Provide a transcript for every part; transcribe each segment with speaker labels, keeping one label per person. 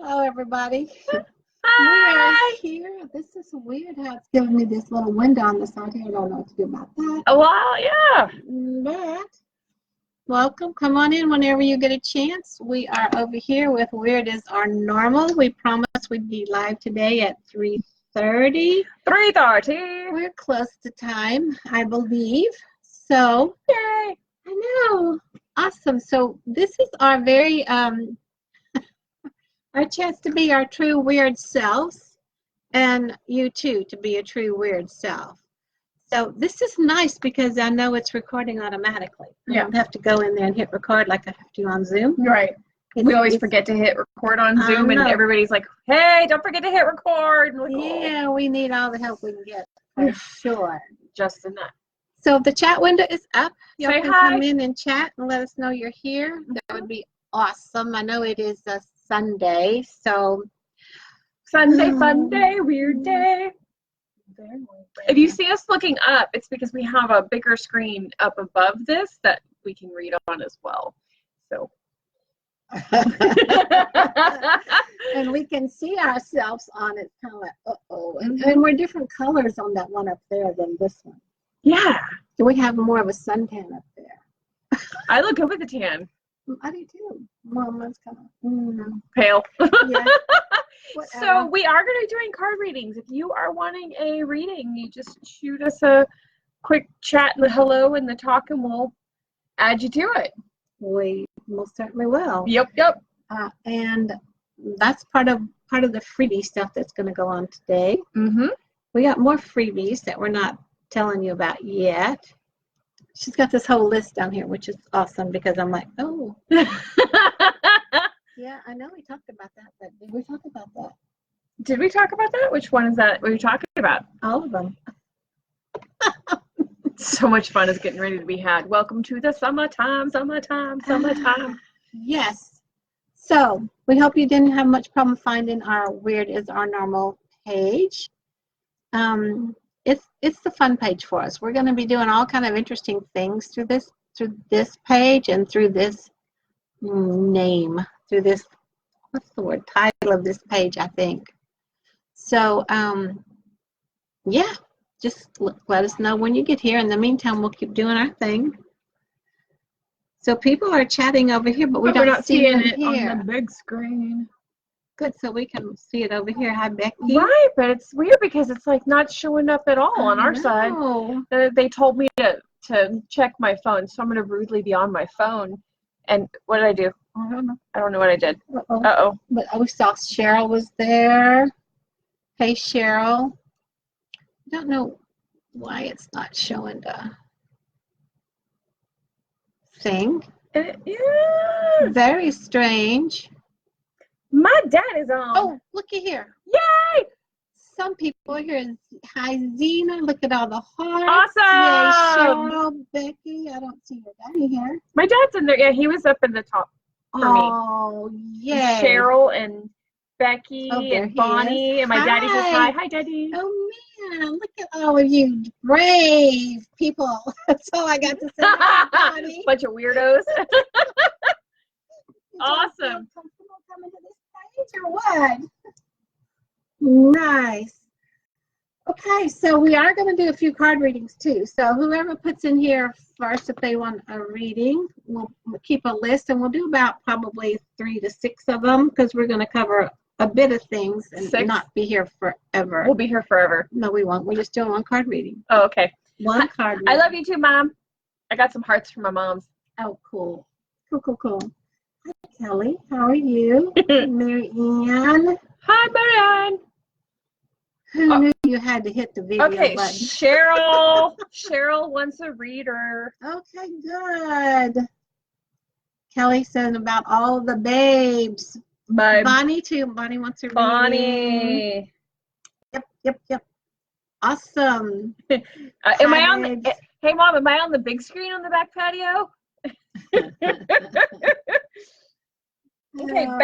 Speaker 1: Hello, everybody.
Speaker 2: Hi.
Speaker 1: We are here. This is weird how it's giving me this little window on the side here. I don't know what to do about that.
Speaker 2: Oh, wow, yeah.
Speaker 1: But welcome. Come on in whenever you get a chance. We are over here with Weird is Our Normal. We promised we'd be live today at 3:30.
Speaker 2: 3:30.
Speaker 1: We're close to time, I believe. So,
Speaker 2: Yay.
Speaker 1: I know. Awesome. So this is our very our chance to be our true weird selves, and you too to be a true weird self. So this is nice because I know it's recording automatically. I don't have to go in there and hit record like I have to on Zoom.
Speaker 2: Right. We always forget to hit record on Zoom, and everybody's like, hey, don't forget to hit record. And like,
Speaker 1: yeah, we need all the help we can get for sure.
Speaker 2: Just in that.
Speaker 1: So the chat window is up. You
Speaker 2: Say
Speaker 1: can
Speaker 2: hi.
Speaker 1: come in and chat and let us know you're here. That would be awesome. I know it is a Sunday, so
Speaker 2: Sunday, fun day, weird day. If you see us looking up, it's because we have a bigger screen up above this that we can read on as well. So.
Speaker 1: and we can see ourselves on it, kind of like, uh-oh. And we're different colors on that one up there than this one.
Speaker 2: Yeah.
Speaker 1: So we have more of a suntan up there.
Speaker 2: I look good with the tan.
Speaker 1: I do too. Mama's kind of
Speaker 2: pale.
Speaker 1: Yeah.
Speaker 2: So we are going to be doing card readings. If you are wanting a reading, you just shoot us a quick chat and a hello in the talk, and we'll add you to it.
Speaker 1: We most certainly will.
Speaker 2: Yep.
Speaker 1: And that's part of the freebie stuff that's going to go on today.
Speaker 2: Mm-hmm.
Speaker 1: We got more freebies that we're not telling you about yet. She's got this whole list down here, which is awesome because I'm like, oh. Yeah, I know we talked about that, but did we talk about that?
Speaker 2: Did we talk about that? Which one is that? What are you talking about?
Speaker 1: All of them.
Speaker 2: So much fun is getting ready to be had. Welcome to the summertime.
Speaker 1: Yes. So we hope you didn't have much problem finding our Weird is Our Normal page. It's the fun page for us. We're going to be doing all kind of interesting things through this page and through this what's the word, title of this page, I think. So yeah, just let us know when you get here. In the meantime, we'll keep doing our thing. So people are chatting over here, but we're not seeing it here
Speaker 2: on the big screen.
Speaker 1: Good, so we can see it over here. Hi, Becky.
Speaker 2: Right, but it's weird because it's like not showing up at all on our side. They told me to check my phone, so I'm going to rudely be on my phone. And what did I do?
Speaker 1: I don't know.
Speaker 2: I don't know what I did.
Speaker 1: Uh-oh. But we saw Cheryl was there. Hey, Cheryl. I don't know why it's not showing the thing.
Speaker 2: Yeah.
Speaker 1: Very strange.
Speaker 2: My dad is on.
Speaker 1: Oh, looky here.
Speaker 2: Yay!
Speaker 1: Some people are here. Hi, Zena. Look at all the hearts.
Speaker 2: Awesome.
Speaker 1: Yay, Cheryl, Becky. I don't see your daddy here.
Speaker 2: My dad's in there. Yeah, he was up in the top for me.
Speaker 1: Oh, yay.
Speaker 2: Cheryl and Becky and Bonnie. And my daddy says hi. Hi, Daddy.
Speaker 1: Oh, man. Look at all of you brave people. That's all I got to say. Hi, Bonnie.
Speaker 2: Bunch of weirdos. Awesome.
Speaker 1: Comfortable coming to this page or what? Nice. Okay, so we are going to do a few card readings too. So whoever puts in here first, if they want a reading, we'll keep a list, and we'll do about probably 3 to 6 of them because we're going to cover a bit of things and not be here forever.
Speaker 2: We'll be here forever.
Speaker 1: No, we won't. We're just doing one card reading.
Speaker 2: Oh, okay.
Speaker 1: One card reading.
Speaker 2: I love you too, Mom. I got some hearts from my mom's.
Speaker 1: Oh, cool. Cool. Hi, Kelly. How are you? Mary Ann.
Speaker 2: Hi, Mary Ann.
Speaker 1: Who knew you had to hit the video button?
Speaker 2: Cheryl wants a reader.
Speaker 1: Okay, good. Kelly said about all the babes. Bonnie too. Bonnie wants a reading.
Speaker 2: Bonnie.
Speaker 1: Yep. Awesome.
Speaker 2: Am I on the, hey, Mom, am I on the big screen on the back patio? Okay,
Speaker 1: no.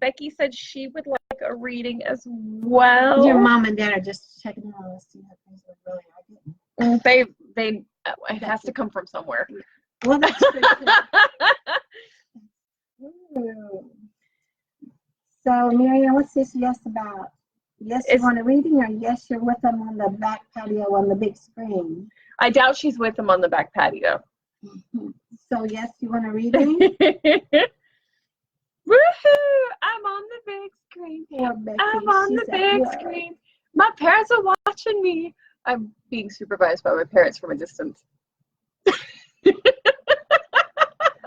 Speaker 2: Becky said she would like a reading as well.
Speaker 1: Your mom and dad are just checking in on us to see how things really are getting.
Speaker 2: It has to come from somewhere.
Speaker 1: Well, that's true. So Marianne, what's this yes about? Yes, you want a reading, or yes, you're with them on the back patio on the big screen?
Speaker 2: I doubt she's with them on the back patio.
Speaker 1: Mm-hmm. So yes, you want a reading?
Speaker 2: Woohoo! I'm on the big screen.
Speaker 1: Becky,
Speaker 2: I'm on the big screen. My parents are watching me. I'm being supervised by my parents from a distance.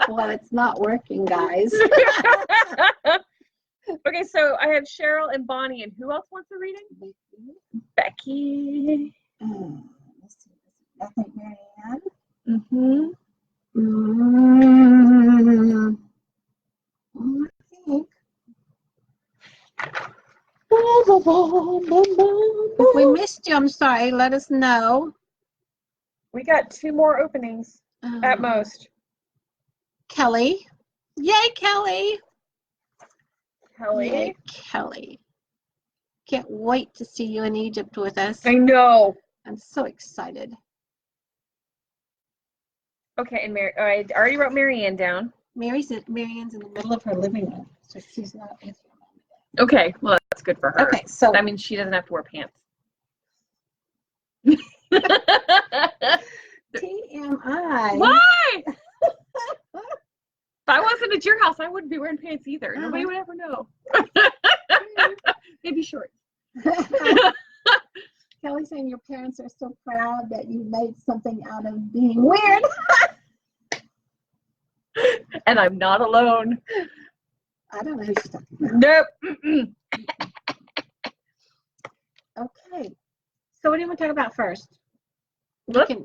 Speaker 1: Well, it's not working, guys.
Speaker 2: Okay, so I have Cheryl and Bonnie, and who else wants a reading? Becky.
Speaker 1: Let's see. I think Marianne.
Speaker 2: Mm-hmm.
Speaker 1: I think. If we missed you, I'm sorry. Let us know.
Speaker 2: We got 2 more openings at most.
Speaker 1: Kelly. Yay, Kelly.
Speaker 2: Kelly.
Speaker 1: Yay, Kelly. Can't wait to see you in Egypt with us.
Speaker 2: I know.
Speaker 1: I'm so excited.
Speaker 2: Okay, and I already wrote Marianne down.
Speaker 1: Marianne's in the middle of her living room, so she's not answering.
Speaker 2: Okay, well, that's good for her.
Speaker 1: Okay, so
Speaker 2: that means she doesn't have to wear pants.
Speaker 1: TMI.
Speaker 2: Why? If I wasn't at your house, I wouldn't be wearing pants either. Nobody would ever know. Maybe shorts.
Speaker 1: Kelly's saying your parents are so proud that you made something out of being weird.
Speaker 2: And I'm not alone.
Speaker 1: I don't know who she's talking about.
Speaker 2: Nope.
Speaker 1: Okay. So what do you want to talk about first?
Speaker 2: Let's dive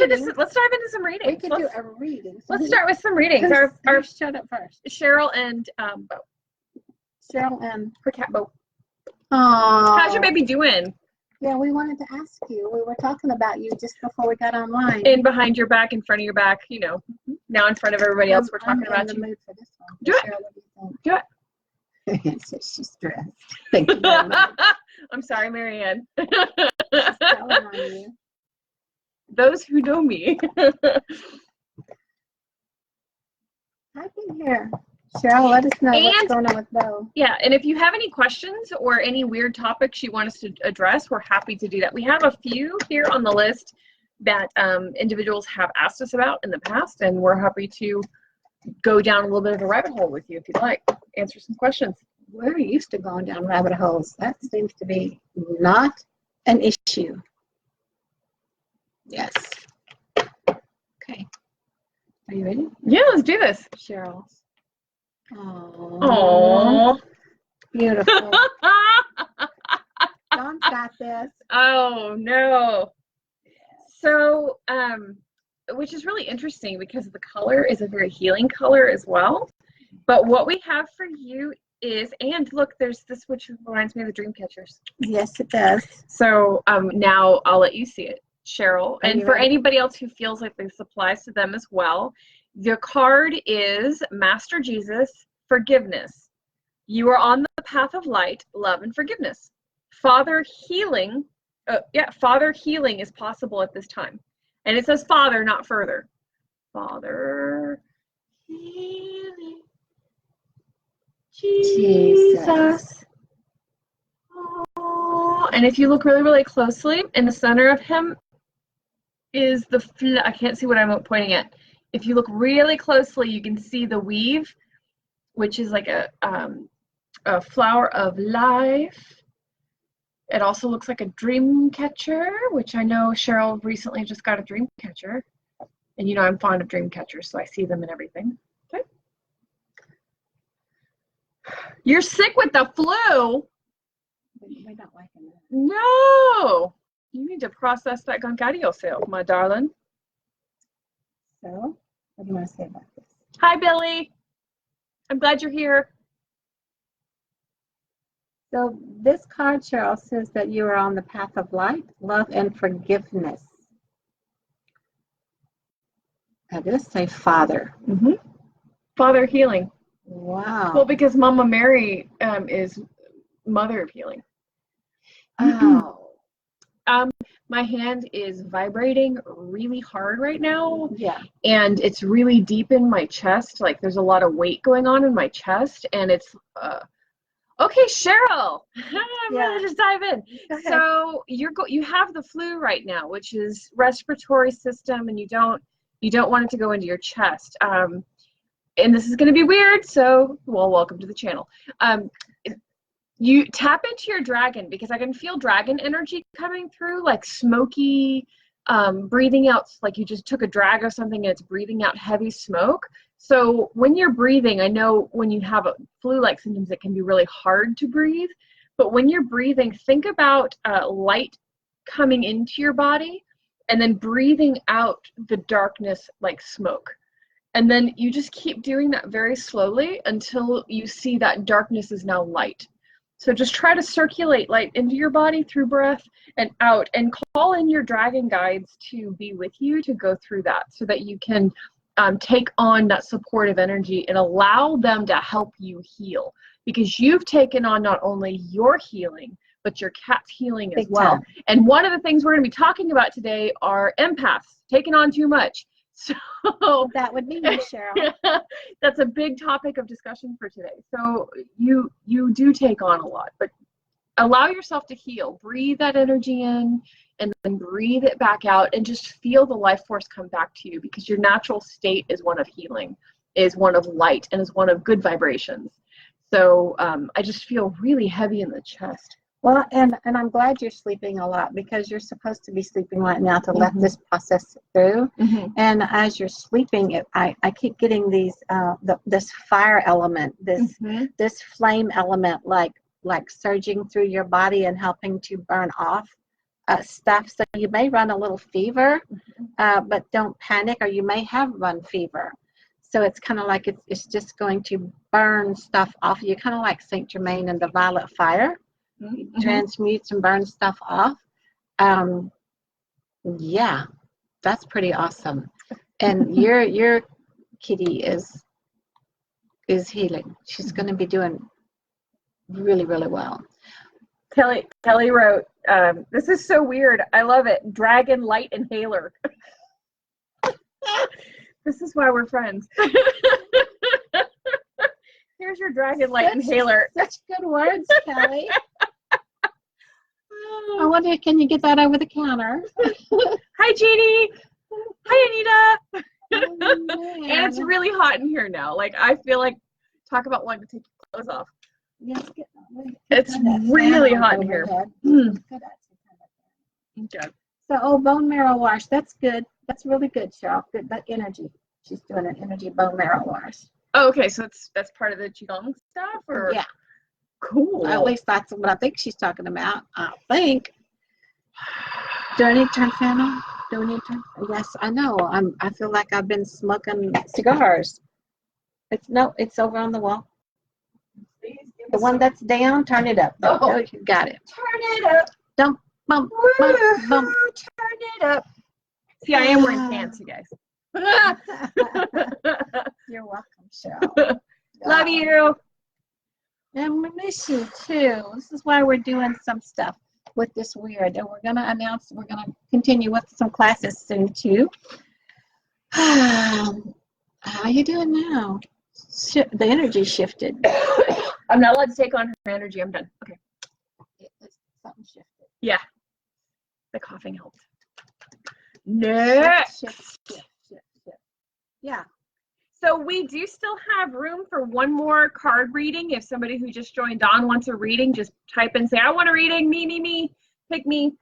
Speaker 2: into some readings.
Speaker 1: We can do a reading.
Speaker 2: Let's start with some readings.
Speaker 1: Our shut up first.
Speaker 2: Cheryl and Bo.
Speaker 1: Cheryl and
Speaker 2: her cat Bo.
Speaker 1: Aww.
Speaker 2: How's your baby doing?
Speaker 1: Yeah, we wanted to ask you. We were talking about you just before we got online.
Speaker 2: In behind your back, in front of your back, you know. Now in front of everybody else, we're talking about you.
Speaker 1: I'm in the mood for this one.
Speaker 2: Do
Speaker 1: Cheryl, what do you think?
Speaker 2: Do it.
Speaker 1: So she's stressed. Thank you very much.
Speaker 2: I'm sorry, Marianne.
Speaker 1: She's telling on you.
Speaker 2: Those who know me.
Speaker 1: Type in here. Cheryl, let us know what's going on with Bo.
Speaker 2: Yeah, and if you have any questions or any weird topics you want us to address, we're happy to do that. We have a few here on the list that individuals have asked us about in the past, and we're happy to go down a little bit of a rabbit hole with you if you'd like. Answer some questions.
Speaker 1: We're used to going down rabbit holes. That seems to be not an issue. Yes. Okay. Are you ready?
Speaker 2: Yeah, let's do this.
Speaker 1: Cheryl.
Speaker 2: Aww.
Speaker 1: Beautiful. Dawn's got this.
Speaker 2: Oh, no. So, which is really interesting because the color is a very healing color as well. But what we have for you is, and look, there's this, which reminds me of the dream catchers.
Speaker 1: Yes, it does.
Speaker 2: So now I'll let you see it, Cheryl. And for
Speaker 1: ready?
Speaker 2: anybody else who feels like this applies to them as well, the card is Master Jesus, Forgiveness. You are on the path of light, love, and forgiveness. Father healing is possible at this time. And it says Father, not further. Father healing. Jesus. Oh. And if you look really, really closely, in the center of him is I can't see what I'm pointing at. If you look really closely, you can see the weave, which is like a flower of life. It also looks like a dream catcher, which I know Cheryl recently just got a dream catcher. And you know I'm fond of dream catchers, so I see them in everything. Okay. You're sick with the flu.
Speaker 1: We're not liking that.
Speaker 2: No. You need to process that gunk out of yourself, my darling.
Speaker 1: So, what do you want to say about this?
Speaker 2: Hi, Billy. I'm glad you're here.
Speaker 1: So this card, Cheryl, says that you are on the path of light, love, and forgiveness. I just say Father.
Speaker 2: Mm-hmm. Father healing.
Speaker 1: Wow.
Speaker 2: Well, because Mama Mary is mother of healing.
Speaker 1: Oh.
Speaker 2: My hand is vibrating really hard right now.
Speaker 1: Yeah.
Speaker 2: And it's really deep in my chest. Like there's a lot of weight going on in my chest, and it's Okay, Cheryl, I'm
Speaker 1: Yeah.
Speaker 2: gonna just dive in.
Speaker 1: Go ahead.
Speaker 2: So you have the flu right now, which is respiratory system, and you don't want it to go into your chest. And this is gonna be weird, so well, welcome to the channel. You tap into your dragon because I can feel dragon energy coming through, like smoky, breathing out, like you just took a drag or something and it's breathing out heavy smoke. So when you're breathing, I know when you have a flu-like symptoms, it can be really hard to breathe. But when you're breathing, think about light coming into your body and then breathing out the darkness like smoke. And then you just keep doing that very slowly until you see that darkness is now light. So just try to circulate light into your body through breath and out, and call in your dragon guides to be with you to go through that so that you can take on that supportive energy and allow them to help you heal, because you've taken on not only your healing, but your cat's healing as well. And one of the things we're going to be talking about today are empaths taking on too much. So
Speaker 1: that would be me, Cheryl.
Speaker 2: That's a big topic of discussion for today. So you do take on a lot, but allow yourself to heal. Breathe that energy in and then breathe it back out and just feel the life force come back to you, because your natural state is one of healing, is one of light, and is one of good vibrations. So I just feel really heavy in the chest.
Speaker 1: Well, and I'm glad you're sleeping a lot, because you're supposed to be sleeping right now to let this process through. And as you're sleeping, I keep getting these this fire element, this flame element, like surging through your body and helping to burn off stuff. So you may run a little fever, but don't panic, or you may have run fever. So it's kind of like it's just going to burn stuff off you, kind of like Saint Germain and the violet fire. Transmutes and burns stuff off. Yeah, that's pretty awesome. And your kitty is healing. She's going to be doing really, really well.
Speaker 2: Kelly wrote, this is so weird. I love it. Dragon light inhaler. This is why we're friends. Here's your dragon light inhaler.
Speaker 1: Such good words, Kelly. I wonder, can you get that over the counter?
Speaker 2: Hi, Jeannie. Hi, Anita.
Speaker 1: Oh,
Speaker 2: and it's really hot in here now. Like, I feel like, talk about wanting to take your clothes off.
Speaker 1: Yes,
Speaker 2: it's really hot in here. Okay.
Speaker 1: So, bone marrow wash. That's good. That's really good, Cheryl. Good. That energy. She's doing an energy bone marrow wash.
Speaker 2: Oh, okay. So that's part of the Qigong stuff, or
Speaker 1: yeah.
Speaker 2: Cool.
Speaker 1: At least that's what I think she's talking about. I think. Do I need to turn the fan on? Do we need to? Yes, I know. I feel like I've been smoking cigars. It's over on the wall. The one that's down, turn it up. Oh, you got it.
Speaker 2: Turn it up.
Speaker 1: Don't bump, bump, bump.
Speaker 2: Turn it up. See, I am wearing pants, you guys.
Speaker 1: You're welcome, Cheryl.
Speaker 2: Love you.
Speaker 1: And we miss you too. This is why we're doing some stuff with this weird. And we're going to continue with some classes soon too. How are you doing now? The energy shifted.
Speaker 2: I'm not allowed to take on her energy. I'm done. Okay.
Speaker 1: Something shifted.
Speaker 2: Yeah. The coughing helped. Next.
Speaker 1: Shift. Yeah.
Speaker 2: So we do still have room for one more card reading. If somebody who just joined on wants a reading, just type in, say, I want a reading. Me. Pick me.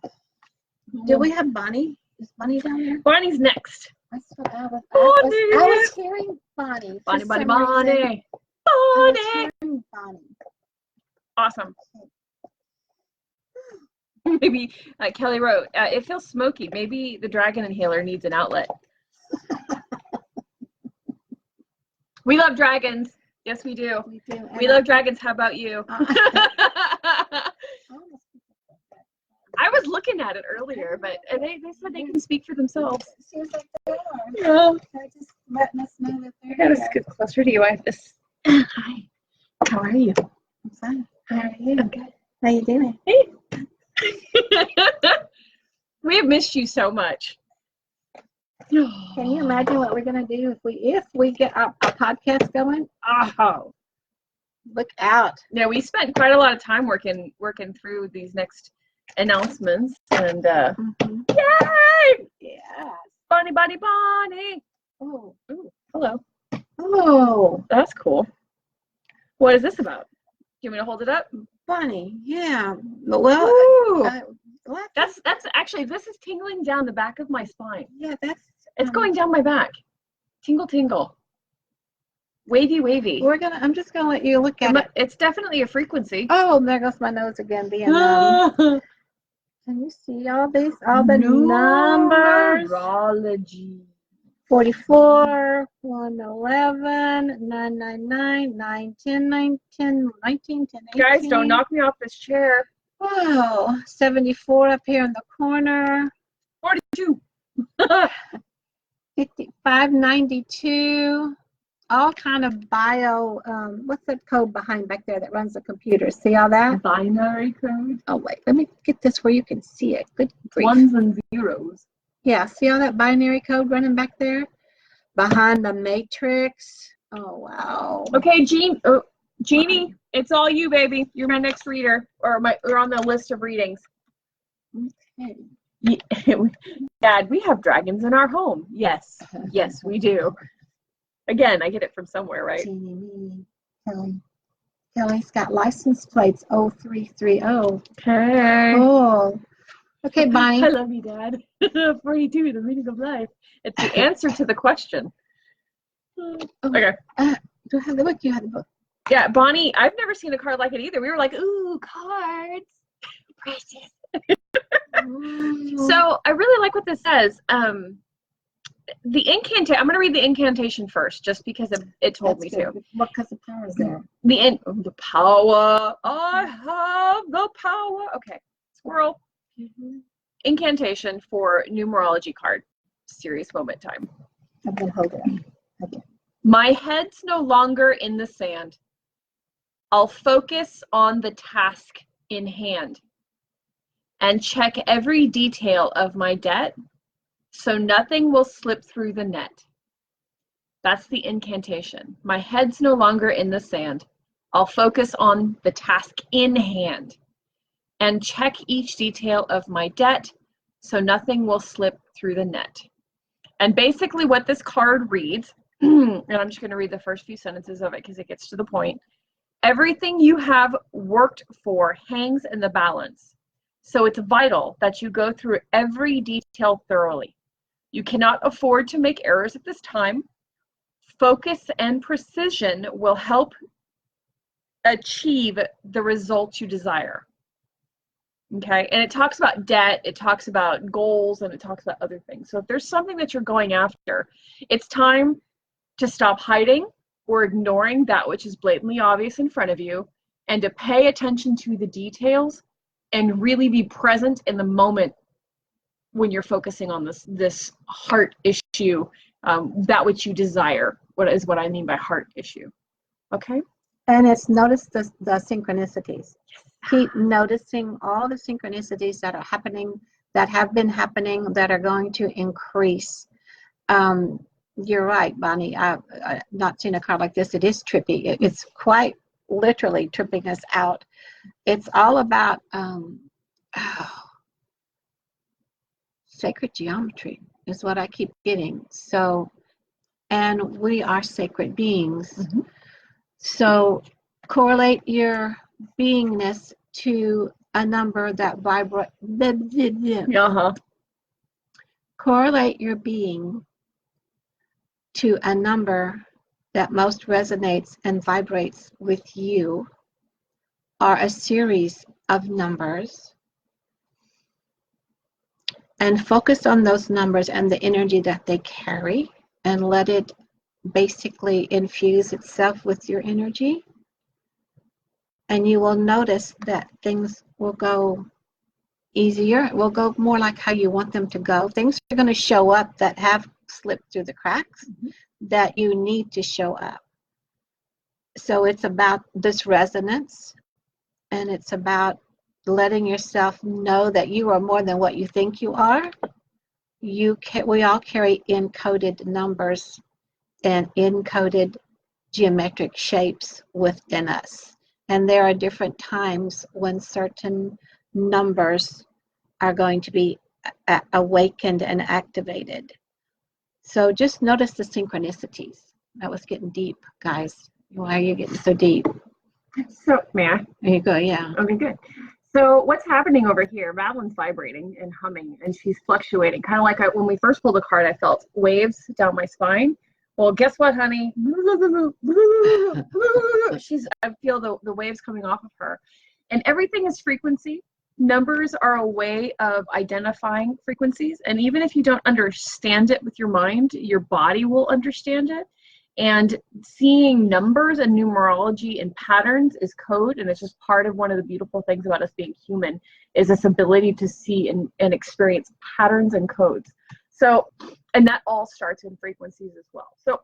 Speaker 1: Do we have Bonnie? Is Bonnie down there?
Speaker 2: Bonnie's next.
Speaker 1: That's what I was hearing Bonnie.
Speaker 2: Bonnie. Awesome. Maybe Kelly wrote, it feels smoky. Maybe the dragon inhaler needs an outlet. We love dragons. Yes, we do.
Speaker 1: We do.
Speaker 2: We love dragons. How about you? I was looking at it earlier, but they said they can speak for themselves.
Speaker 1: Seems like they are.
Speaker 2: Yeah.
Speaker 1: They're just letting us know that they're
Speaker 2: I gotta
Speaker 1: here.
Speaker 2: scoot closer to you. I have this. Hi. How are you?
Speaker 1: I'm fine. How are you?
Speaker 2: I'm good.
Speaker 1: How you doing?
Speaker 2: Hey. We have missed you so much.
Speaker 1: Can you imagine what we're gonna do if we get our podcast going? Oh, Look out.
Speaker 2: Yeah, we spent quite a lot of time working through these next announcements, and
Speaker 1: Mhm.
Speaker 2: yay!
Speaker 1: Yeah.
Speaker 2: Bonnie, Bonnie, Bonnie.
Speaker 1: Oh.
Speaker 2: Ooh, hello.
Speaker 1: Oh,
Speaker 2: That's cool. What is this about? Do you want me to hold it up?
Speaker 1: Bonnie. Yeah. Well,
Speaker 2: Ooh,
Speaker 1: what?
Speaker 2: that's actually, this is tingling down the back of my spine.
Speaker 1: Yeah, that's.
Speaker 2: It's going down my back. Tingle, tingle. Wavy, wavy.
Speaker 1: I'm just gonna let you look at it.
Speaker 2: It's definitely a frequency.
Speaker 1: Oh, there goes my nose again being Can you see all these? All the numbers.
Speaker 2: Numerology.
Speaker 1: 44, 111, 999, 910, 910, 19, 10, 18.
Speaker 2: Guys, don't knock me off this chair.
Speaker 1: Whoa, 74 up here in the corner.
Speaker 2: 42.
Speaker 1: 592. All kind of bio, what's that code behind back there that runs the computer? See all that?
Speaker 2: Binary code.
Speaker 1: Oh, wait, let me get this where you can see it. Good grief.
Speaker 2: Ones and zeros.
Speaker 1: Yeah, see all that binary code running back there? Behind the matrix. Oh, wow.
Speaker 2: Okay, Jeannie, it's all you, baby. You're my next reader, or on the list of readings.
Speaker 1: Okay.
Speaker 2: Dad, we have dragons in our home. Yes, yes, we do. Again, I get it from somewhere, right?
Speaker 1: Jeannie, Kelly. Kelly's got license plates 0330.
Speaker 2: Okay.
Speaker 1: Oh. Okay, Bonnie.
Speaker 2: I love you, Dad. 42, the meaning of life. It's the answer to the question. Okay.
Speaker 1: Do I have the book? You have the book.
Speaker 2: Yeah, Bonnie, I've never seen a card like it either. We were like, ooh, cards. Precious. So I really like what this says. The incantation, I'm going to read the incantation first, just because it told me to.
Speaker 1: What because the power is there?
Speaker 2: The power. I have the power. Okay. Squirrel. Incantation for numerology card. Serious moment time.
Speaker 1: I'm going to hold it. Okay.
Speaker 2: My head's no longer in the sand. I'll focus on the task in hand and check every detail of my debt so nothing will slip through the net. That's the incantation. My head's no longer in the sand. I'll focus on the task in hand and check each detail of my debt so nothing will slip through the net. And basically what this card reads, and I'm just going to read the first few sentences of it because it gets to the point. Everything you have worked for hangs in the balance. So it's vital that you go through every detail thoroughly. You cannot afford to make errors at this time. Focus and precision will help achieve the results you desire. Okay, and it talks about debt, it talks about goals, and it talks about other things. So if there's something that you're going after, it's time to stop hiding or ignoring that which is blatantly obvious in front of you, and to pay attention to the details and really be present in the moment when you're focusing on this heart issue, that which you desire. What I mean by heart issue. Okay.
Speaker 1: And it's notice the synchronicities. Keep noticing all the synchronicities that are happening, that have been happening, that are going to increase. You're right, Bonnie. I've not seen a card like this. It is trippy. It's quite literally tripping us out. It's all about sacred geometry is what I keep getting. So, and we are sacred beings. Mm-hmm. So correlate your beingness to a number that vibrates. Correlate your being to a number that most resonates and vibrates with you, or a series of numbers, and focus on those numbers and the energy that they carry, and let it basically infuse itself with your energy, and you will notice that things will go easier. It will go more like how you want them to go. Things are going to show up that have slipped through the cracks, mm-hmm. that you need to show up. So it's about this resonance, and it's about letting yourself know that you are more than what you think you are. We all carry encoded numbers and encoded geometric shapes within us. And there are different times when certain numbers are going to be awakened and activated. So just notice the synchronicities. That was getting deep, guys. Why are you getting so deep?
Speaker 2: So, may I?
Speaker 1: There you go, yeah.
Speaker 2: Okay, good. So what's happening over here? Madeline's vibrating and humming, and she's fluctuating. Kind of like when we first pulled the card, I felt waves down my spine. Well, guess what, honey? I feel the waves coming off of her. And everything is frequency. Numbers are a way of identifying frequencies. And even if you don't understand it with your mind, your body will understand it. And seeing numbers and numerology and patterns is code, and it's just part of one of the beautiful things about us being human is this ability to see and experience patterns and codes. So, and that all starts in frequencies as well. So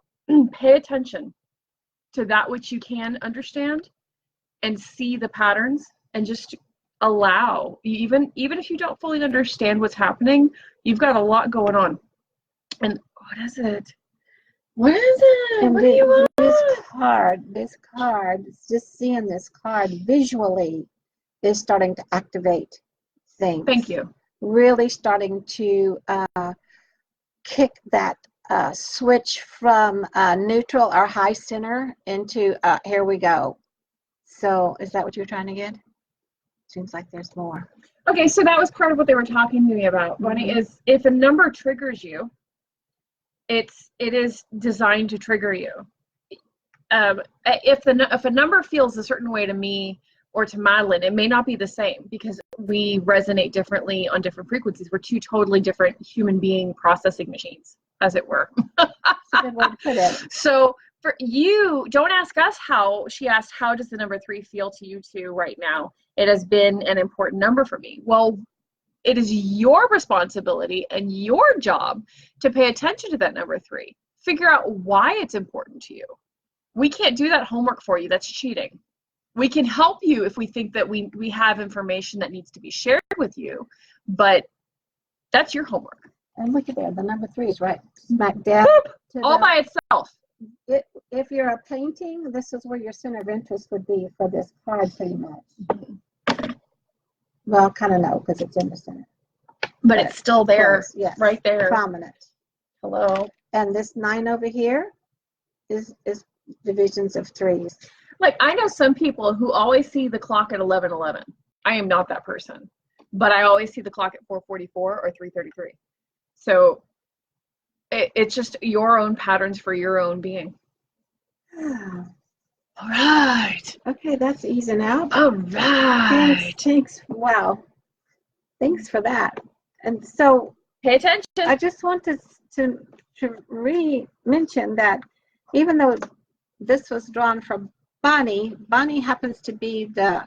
Speaker 2: pay attention to that which you can understand and see the patterns, and just allow, even if you don't fully understand what's happening, you've got a lot going on. And what is it? What is it?
Speaker 1: And
Speaker 2: what do you want?
Speaker 1: This card, just seeing this card visually is starting to activate things.
Speaker 2: Thank you.
Speaker 1: Really starting to kick that switch from neutral or high center into here we go. So is that what you're trying to get? Seems like there's more.
Speaker 2: Okay, so that was part of what they were talking to me about, Bunny, is if a number triggers you, it is designed to trigger you. If a number feels a certain way to me or to Madeline, it may not be the same because we resonate differently on different frequencies. We're two totally different human being processing machines, as it were.
Speaker 1: That's a good way to put it.
Speaker 2: So for you, don't ask us how. She asked, how does the number 3 feel to you two right now? It has been an important number for me. Well, it is your responsibility and your job to pay attention to that number 3. Figure out why it's important to you. We can't do that homework for you. That's cheating. We can help you if we think that we have information that needs to be shared with you, but that's your homework.
Speaker 1: And look at there, the number 3 is right smack dab.
Speaker 2: All by itself.
Speaker 1: If you're a painting, this is where your center of interest would be for this card pretty much. Well, kind of no, because it's in the center.
Speaker 2: But it's still there,
Speaker 1: close, yes,
Speaker 2: right there.
Speaker 1: prominent.
Speaker 2: Hello.
Speaker 1: And this 9 over here is divisions of 3s.
Speaker 2: Like, I know some people who always see the clock at 11:11. I am not that person, but I always see the clock at 4:44 or 3:33. So it's just your own patterns for your own being. All right.
Speaker 1: Okay, that's easing out.
Speaker 2: All right.
Speaker 1: Thanks. Wow. Thanks for that. And so
Speaker 2: Pay attention.
Speaker 1: I just want to re-mention that even though this was drawn from Bonnie happens to be the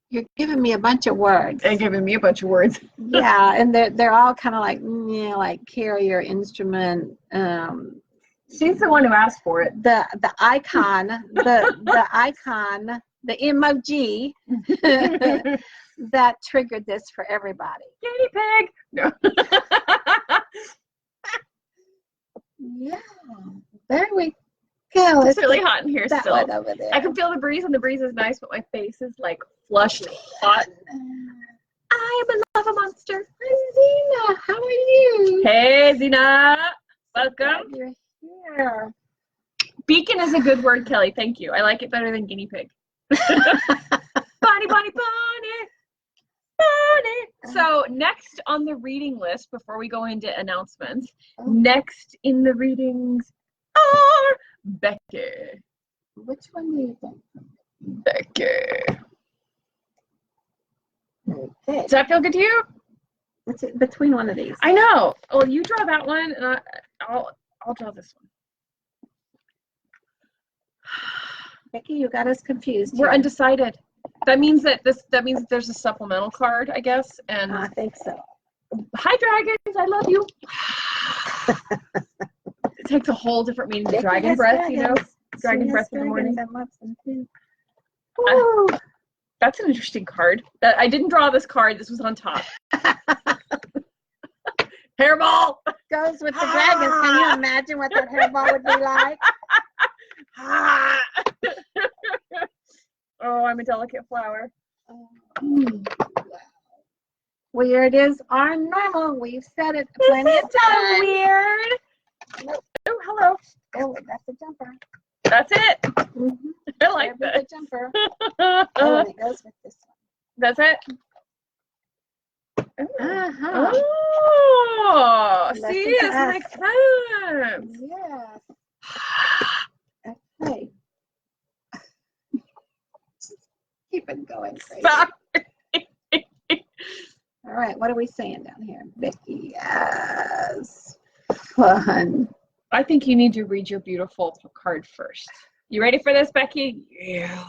Speaker 1: you're giving me a bunch of words.
Speaker 2: They're giving me a bunch of words.
Speaker 1: Yeah, and they're all kind of like, like carrier instrument.
Speaker 2: She's the one who asked for it.
Speaker 1: The icon, the icon, the emoji that triggered this for everybody.
Speaker 2: Guinea pig. No.
Speaker 1: Yeah, there we go.
Speaker 2: It's really hot in here
Speaker 1: that
Speaker 2: still.
Speaker 1: one over there.
Speaker 2: I can feel the breeze, and the breeze is nice, but my face is like flushed hot. I am a lava monster.
Speaker 1: Hi, Zena. How are you?
Speaker 2: Hey, Zena. Welcome.
Speaker 1: Glad you're here.
Speaker 2: Beacon is a good word, Kelly. Thank you. I like it better than guinea pig. Bonnie, Bonnie, Bonnie. Bonnie. So next on the reading list, before we go into announcements, next in the readings are Becky.
Speaker 1: Which one do you think?
Speaker 2: Becky.
Speaker 1: Okay.
Speaker 2: Does that feel good to you?
Speaker 1: It's between one of these.
Speaker 2: I know. Well, you draw that one, and I'll draw this one.
Speaker 1: Becky, you got us confused.
Speaker 2: We're
Speaker 1: here.
Speaker 2: undecided. That means that there's a supplemental card, I guess. And
Speaker 1: I think so.
Speaker 2: hi, dragons. I love you. It takes a whole different meaning to dragon breath, you know? Dragon breath in the morning.
Speaker 1: Ooh.
Speaker 2: That's an interesting card. I didn't draw this card. This was on top. Hairball.
Speaker 1: Goes with the dragons. Can you imagine what that hairball would be like?
Speaker 2: Oh, I'm a delicate flower.
Speaker 1: Weird is our normal. We've said it plenty of times.
Speaker 2: Weird.
Speaker 1: Nope.
Speaker 2: Oh, hello.
Speaker 1: Oh, that's a jumper.
Speaker 2: That's it.
Speaker 1: Mm-hmm.
Speaker 2: I like
Speaker 1: There's
Speaker 2: that.
Speaker 1: a jumper. Oh, and it goes with this one.
Speaker 2: That's it.
Speaker 1: Uh-huh.
Speaker 2: Oh,
Speaker 1: Listen
Speaker 2: see,
Speaker 1: to
Speaker 2: this
Speaker 1: us.
Speaker 2: makes sense.
Speaker 1: Yes. Okay. Keep it going, crazy.
Speaker 2: Stop.
Speaker 1: All right, what are we saying down here? Becky, yes. Fun.
Speaker 2: I think you need to read your beautiful card first. You ready for this, Becky? Yeah.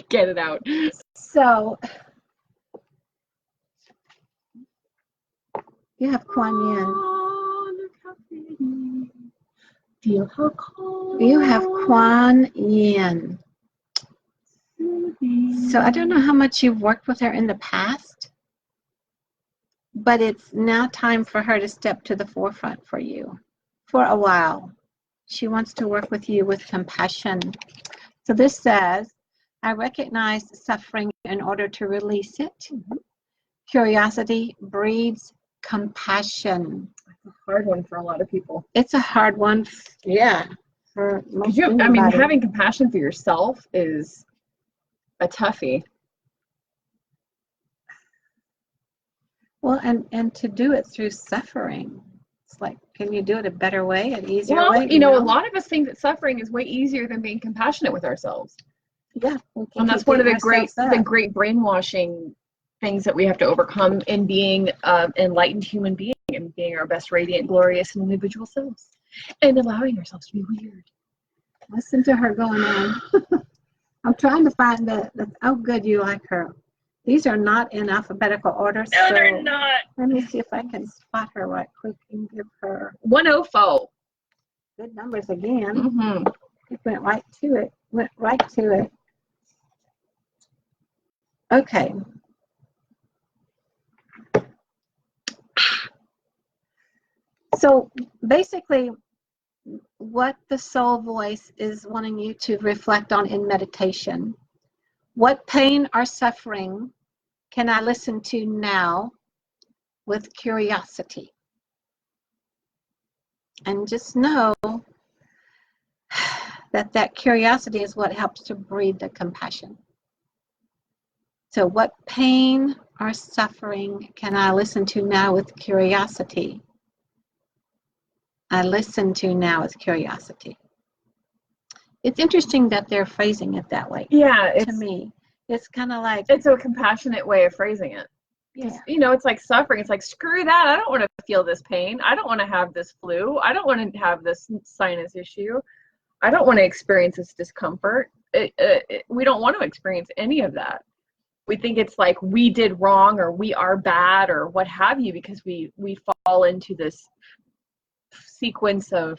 Speaker 2: Get it out.
Speaker 1: So, you have Kuan Yin.
Speaker 2: Feel how cold.
Speaker 1: You have Kuan Yin. So I don't know how much you've worked with her in the past, but it's now time for her to step to the forefront for you for a while. She wants to work with you with compassion. So this says, I recognize suffering in order to release it. Mm-hmm. Curiosity breeds compassion.
Speaker 2: It's a hard one for a lot of people.
Speaker 1: It's a hard one, yeah. For most
Speaker 2: having compassion for yourself is a toughie.
Speaker 1: Well, and to do it through suffering. It's like, can you do it a better way, an easier way?
Speaker 2: Well, you know, a lot of us think that suffering is way easier than being compassionate with ourselves.
Speaker 1: Yeah.
Speaker 2: And that's one of the great brainwashing things that we have to overcome in being enlightened human being and being our best radiant, glorious, and individual selves. And allowing ourselves to be weird.
Speaker 1: Listen to her going on. I'm trying to find oh, good, you like her. These are not in alphabetical order.
Speaker 2: No,
Speaker 1: so
Speaker 2: they're not.
Speaker 1: Let me see if I can spot her right quick and give her
Speaker 2: 104.
Speaker 1: Good numbers again.
Speaker 2: Mm-hmm.
Speaker 1: It went right to it. Okay. So basically, what the soul voice is wanting you to reflect on in meditation. What pain or suffering can I listen to now with curiosity? And just know that curiosity is what helps to breed the compassion. So what pain or suffering can I listen to now with curiosity? I listen to now with curiosity. It's interesting that they're phrasing it that way.
Speaker 2: Yeah,
Speaker 1: to me, it's kind of like
Speaker 2: it's a compassionate way of phrasing it.
Speaker 1: Yeah.
Speaker 2: You know, it's like suffering. It's like, screw that. I don't want to feel this pain. I don't want to have this flu. I don't want to have this sinus issue. I don't want to experience this discomfort. We don't want to experience any of that. We think it's like we did wrong or we are bad or what have you, because we fall into this sequence of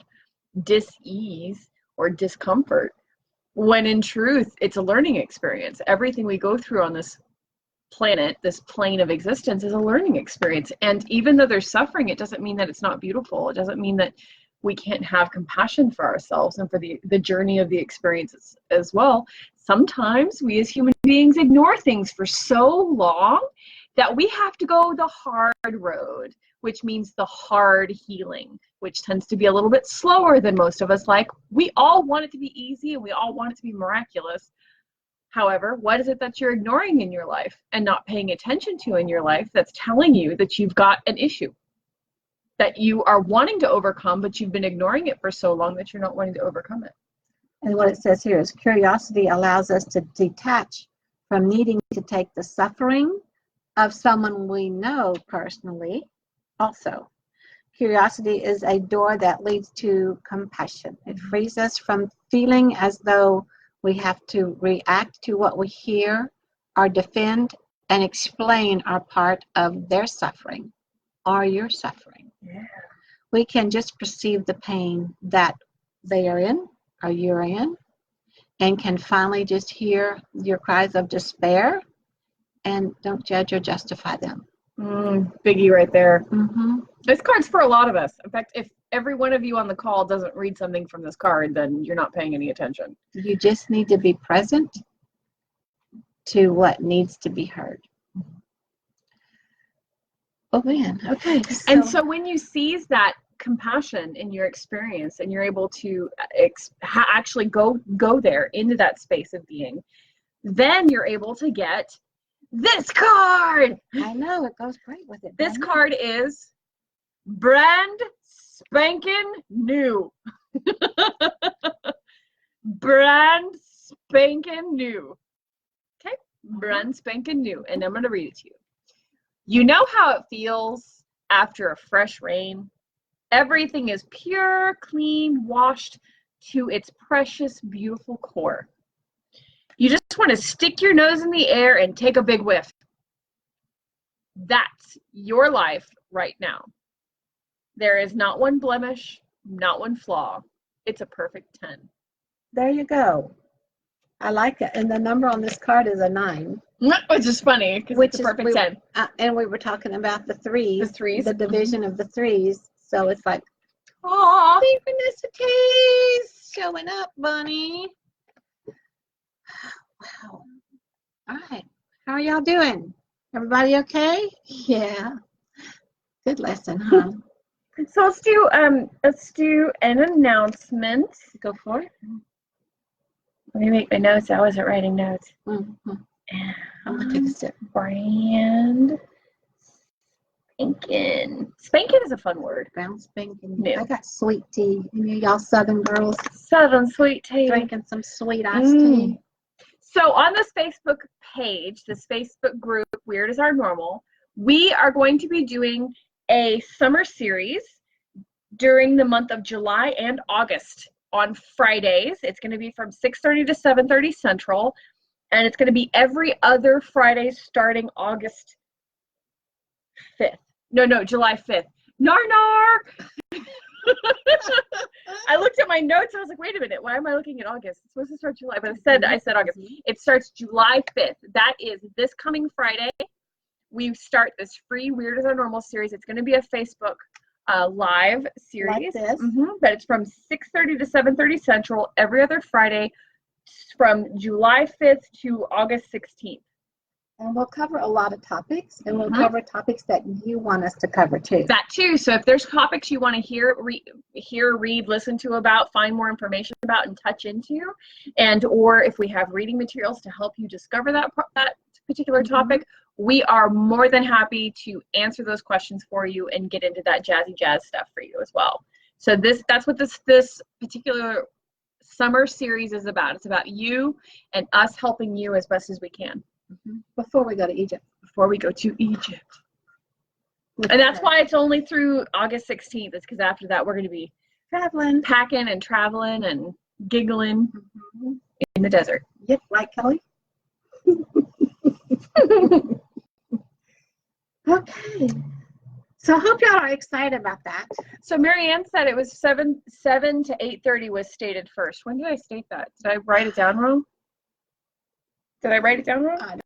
Speaker 2: dis-ease or discomfort, when in truth it's a learning experience. Everything we go through on this planet, this plane of existence, is a learning experience. And even though there's suffering, it doesn't mean that it's not beautiful. It doesn't mean that we can't have compassion for ourselves and for the journey of the experiences as well. Sometimes we as human beings ignore things for so long that we have to go the hard road, which means the hard healing, which tends to be a little bit slower than most of us like. We all want it to be easy and we all want it to be miraculous. However, what is it that you're ignoring in your life and not paying attention to in your life that's telling you that you've got an issue that you are wanting to overcome, but you've been ignoring it for so long that you're not wanting to overcome it?
Speaker 1: And what it says here is curiosity allows us to detach from needing to take the suffering of someone we know personally. Also, curiosity is a door that leads to compassion. It frees us from feeling as though we have to react to what we hear or defend and explain our part of their suffering or your suffering.
Speaker 2: Yeah.
Speaker 1: We can just perceive the pain that they are in or you're in, and can finally just hear your cries of despair and don't judge or justify them.
Speaker 2: Biggie right there.
Speaker 1: Mm-hmm.
Speaker 2: This card's for a lot of us. In fact, if every one of you on the call doesn't read something from this card, then you're not paying any attention.
Speaker 1: You just need to be present to what needs to be heard. Oh man, okay.
Speaker 2: And so when you seize that compassion in your experience and you're able to actually go there into that space of being, then you're able to get this card.
Speaker 1: I know, it goes great with it.
Speaker 2: This card is brand spanking new. Brand spanking new. Okay, brand spanking new. And I'm going to read it to you. You know how it feels after a fresh rain? Everything is pure, clean, washed to its precious, beautiful core. You just want to stick your nose in the air and take a big whiff. That's your life right now. There is not one blemish, not one flaw. It's a perfect 10.
Speaker 1: There you go. I like it. And the number on this card is a 9.
Speaker 2: Which is funny because it's a perfect 10.
Speaker 1: And we were talking about the threes.
Speaker 2: The threes.
Speaker 1: The division of the threes. So it's like,
Speaker 2: Aww.
Speaker 1: synchronicities showing up, Bunny. Wow. All right. How are y'all doing? Everybody okay? Yeah. Good lesson, huh?
Speaker 2: So let's do an announcement.
Speaker 1: Go for it.
Speaker 2: Let me make my notes. I wasn't writing notes.
Speaker 1: Mm-hmm. I'm gonna take a sip.
Speaker 2: Brand spanking. Spanking is a fun word.
Speaker 1: Brown spanking.
Speaker 2: New.
Speaker 1: I got sweet tea. And y'all Southern girls
Speaker 2: Southern sweet tea.
Speaker 1: drinking some sweet iced tea.
Speaker 2: So on this Facebook page, this Facebook group, Weird is Our Normal, we are going to be doing a summer series during the month of July and August on Fridays. It's going to be from 6:30 to 7:30 Central, and it's going to be every other Friday starting August 5th. No, July 5th. Nar. I looked at my notes. I was like, wait a minute. Why am I looking at August? It's supposed to start July, but I said August. It starts July 5th. That is this coming Friday. We start this free Weird is Our Normal series. It's going to be a Facebook live series.
Speaker 1: Like this.
Speaker 2: But it's from 6:30 to 7:30 Central every other Friday from July 5th to August 16th.
Speaker 1: And we'll cover a lot of topics, and we'll cover topics that you want us to cover too.
Speaker 2: That too. So if there's topics you want to hear, read, listen to about, find more information about, and touch into, or if we have reading materials to help you discover that particular topic, we are more than happy to answer those questions for you and get into that jazzy jazz stuff for you as well. So that's what this particular summer series is about. It's about you and us helping you as best as we can.
Speaker 1: Before we go to Egypt.
Speaker 2: And that's why it's only through August 16th. It's because after that we're going to be
Speaker 1: traveling,
Speaker 2: packing and traveling and giggling in the desert.
Speaker 1: Yep, like Kelly. Okay. So I hope y'all are excited about that.
Speaker 2: So Marianne said it was 7 to 8:30 was stated first. When did I state that? Did I write it down wrong?
Speaker 1: I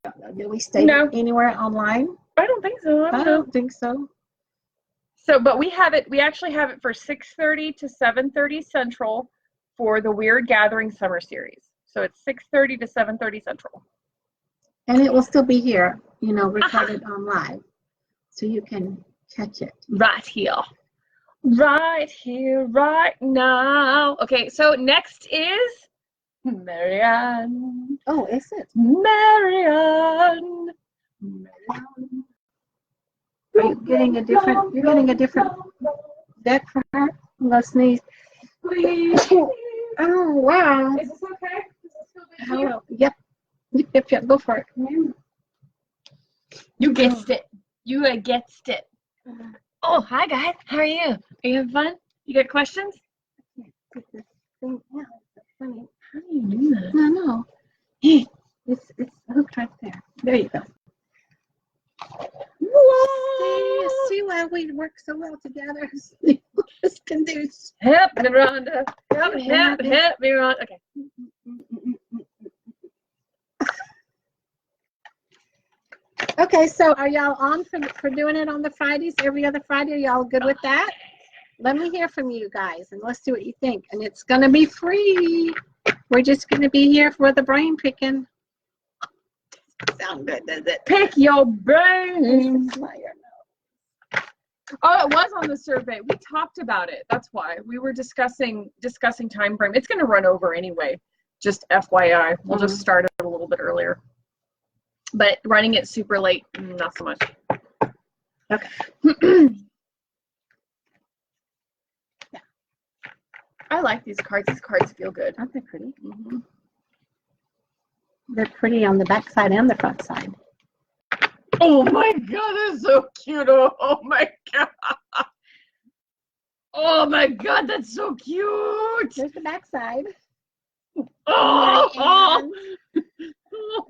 Speaker 1: don't know. Did we state it anywhere online?
Speaker 2: I don't think so.
Speaker 1: I don't think so.
Speaker 2: So, but we actually have it for 6:30 to 7:30 Central for the Weird Gathering Summer Series. So it's 6:30 to 7:30 Central.
Speaker 1: And it will still be here, recorded on live. So you can catch it.
Speaker 2: Right here, right now. Okay, so next is Marianne.
Speaker 1: Oh, is it?
Speaker 2: Marianne.
Speaker 1: Are you getting a different deck for her? I'm gonna sneeze. Oh wow.
Speaker 2: Is this okay? Is this still good for you?
Speaker 1: Yep. Yep, go for it.
Speaker 2: You guessed it. You guessed it. Oh, hi guys. How are you? Are you having fun? You got questions?
Speaker 1: I can't put this thing out. It's funny.
Speaker 2: How do you do that?
Speaker 1: I know. It's hooked right there. There you go.
Speaker 2: Whoa!
Speaker 1: See why we work so well together. This can do.
Speaker 2: Help me, Rhonda. Help me, Rhonda. Okay.
Speaker 1: Okay, so are y'all on for doing it on the Fridays, every other Friday? Are y'all good with that? Let me hear from you guys, and let's see what you think. And it's going to be free. We're just going to be here for the brain picking. Sound good, does it?
Speaker 2: Pick your brain. Oh, it was on the survey. We talked about it. That's why we were discussing time frame. It's going to run over anyway. Just FYI, we'll just start it a little bit earlier. But running it super late, not so much.
Speaker 1: Okay.
Speaker 2: Yeah. I like these cards. These cards feel good.
Speaker 1: Aren't they pretty? Mm-hmm. They're pretty on the back side and the front side.
Speaker 2: Oh my God, that's so cute. Oh my God. Oh my God, that's so cute.
Speaker 1: There's the back side.
Speaker 2: Oh,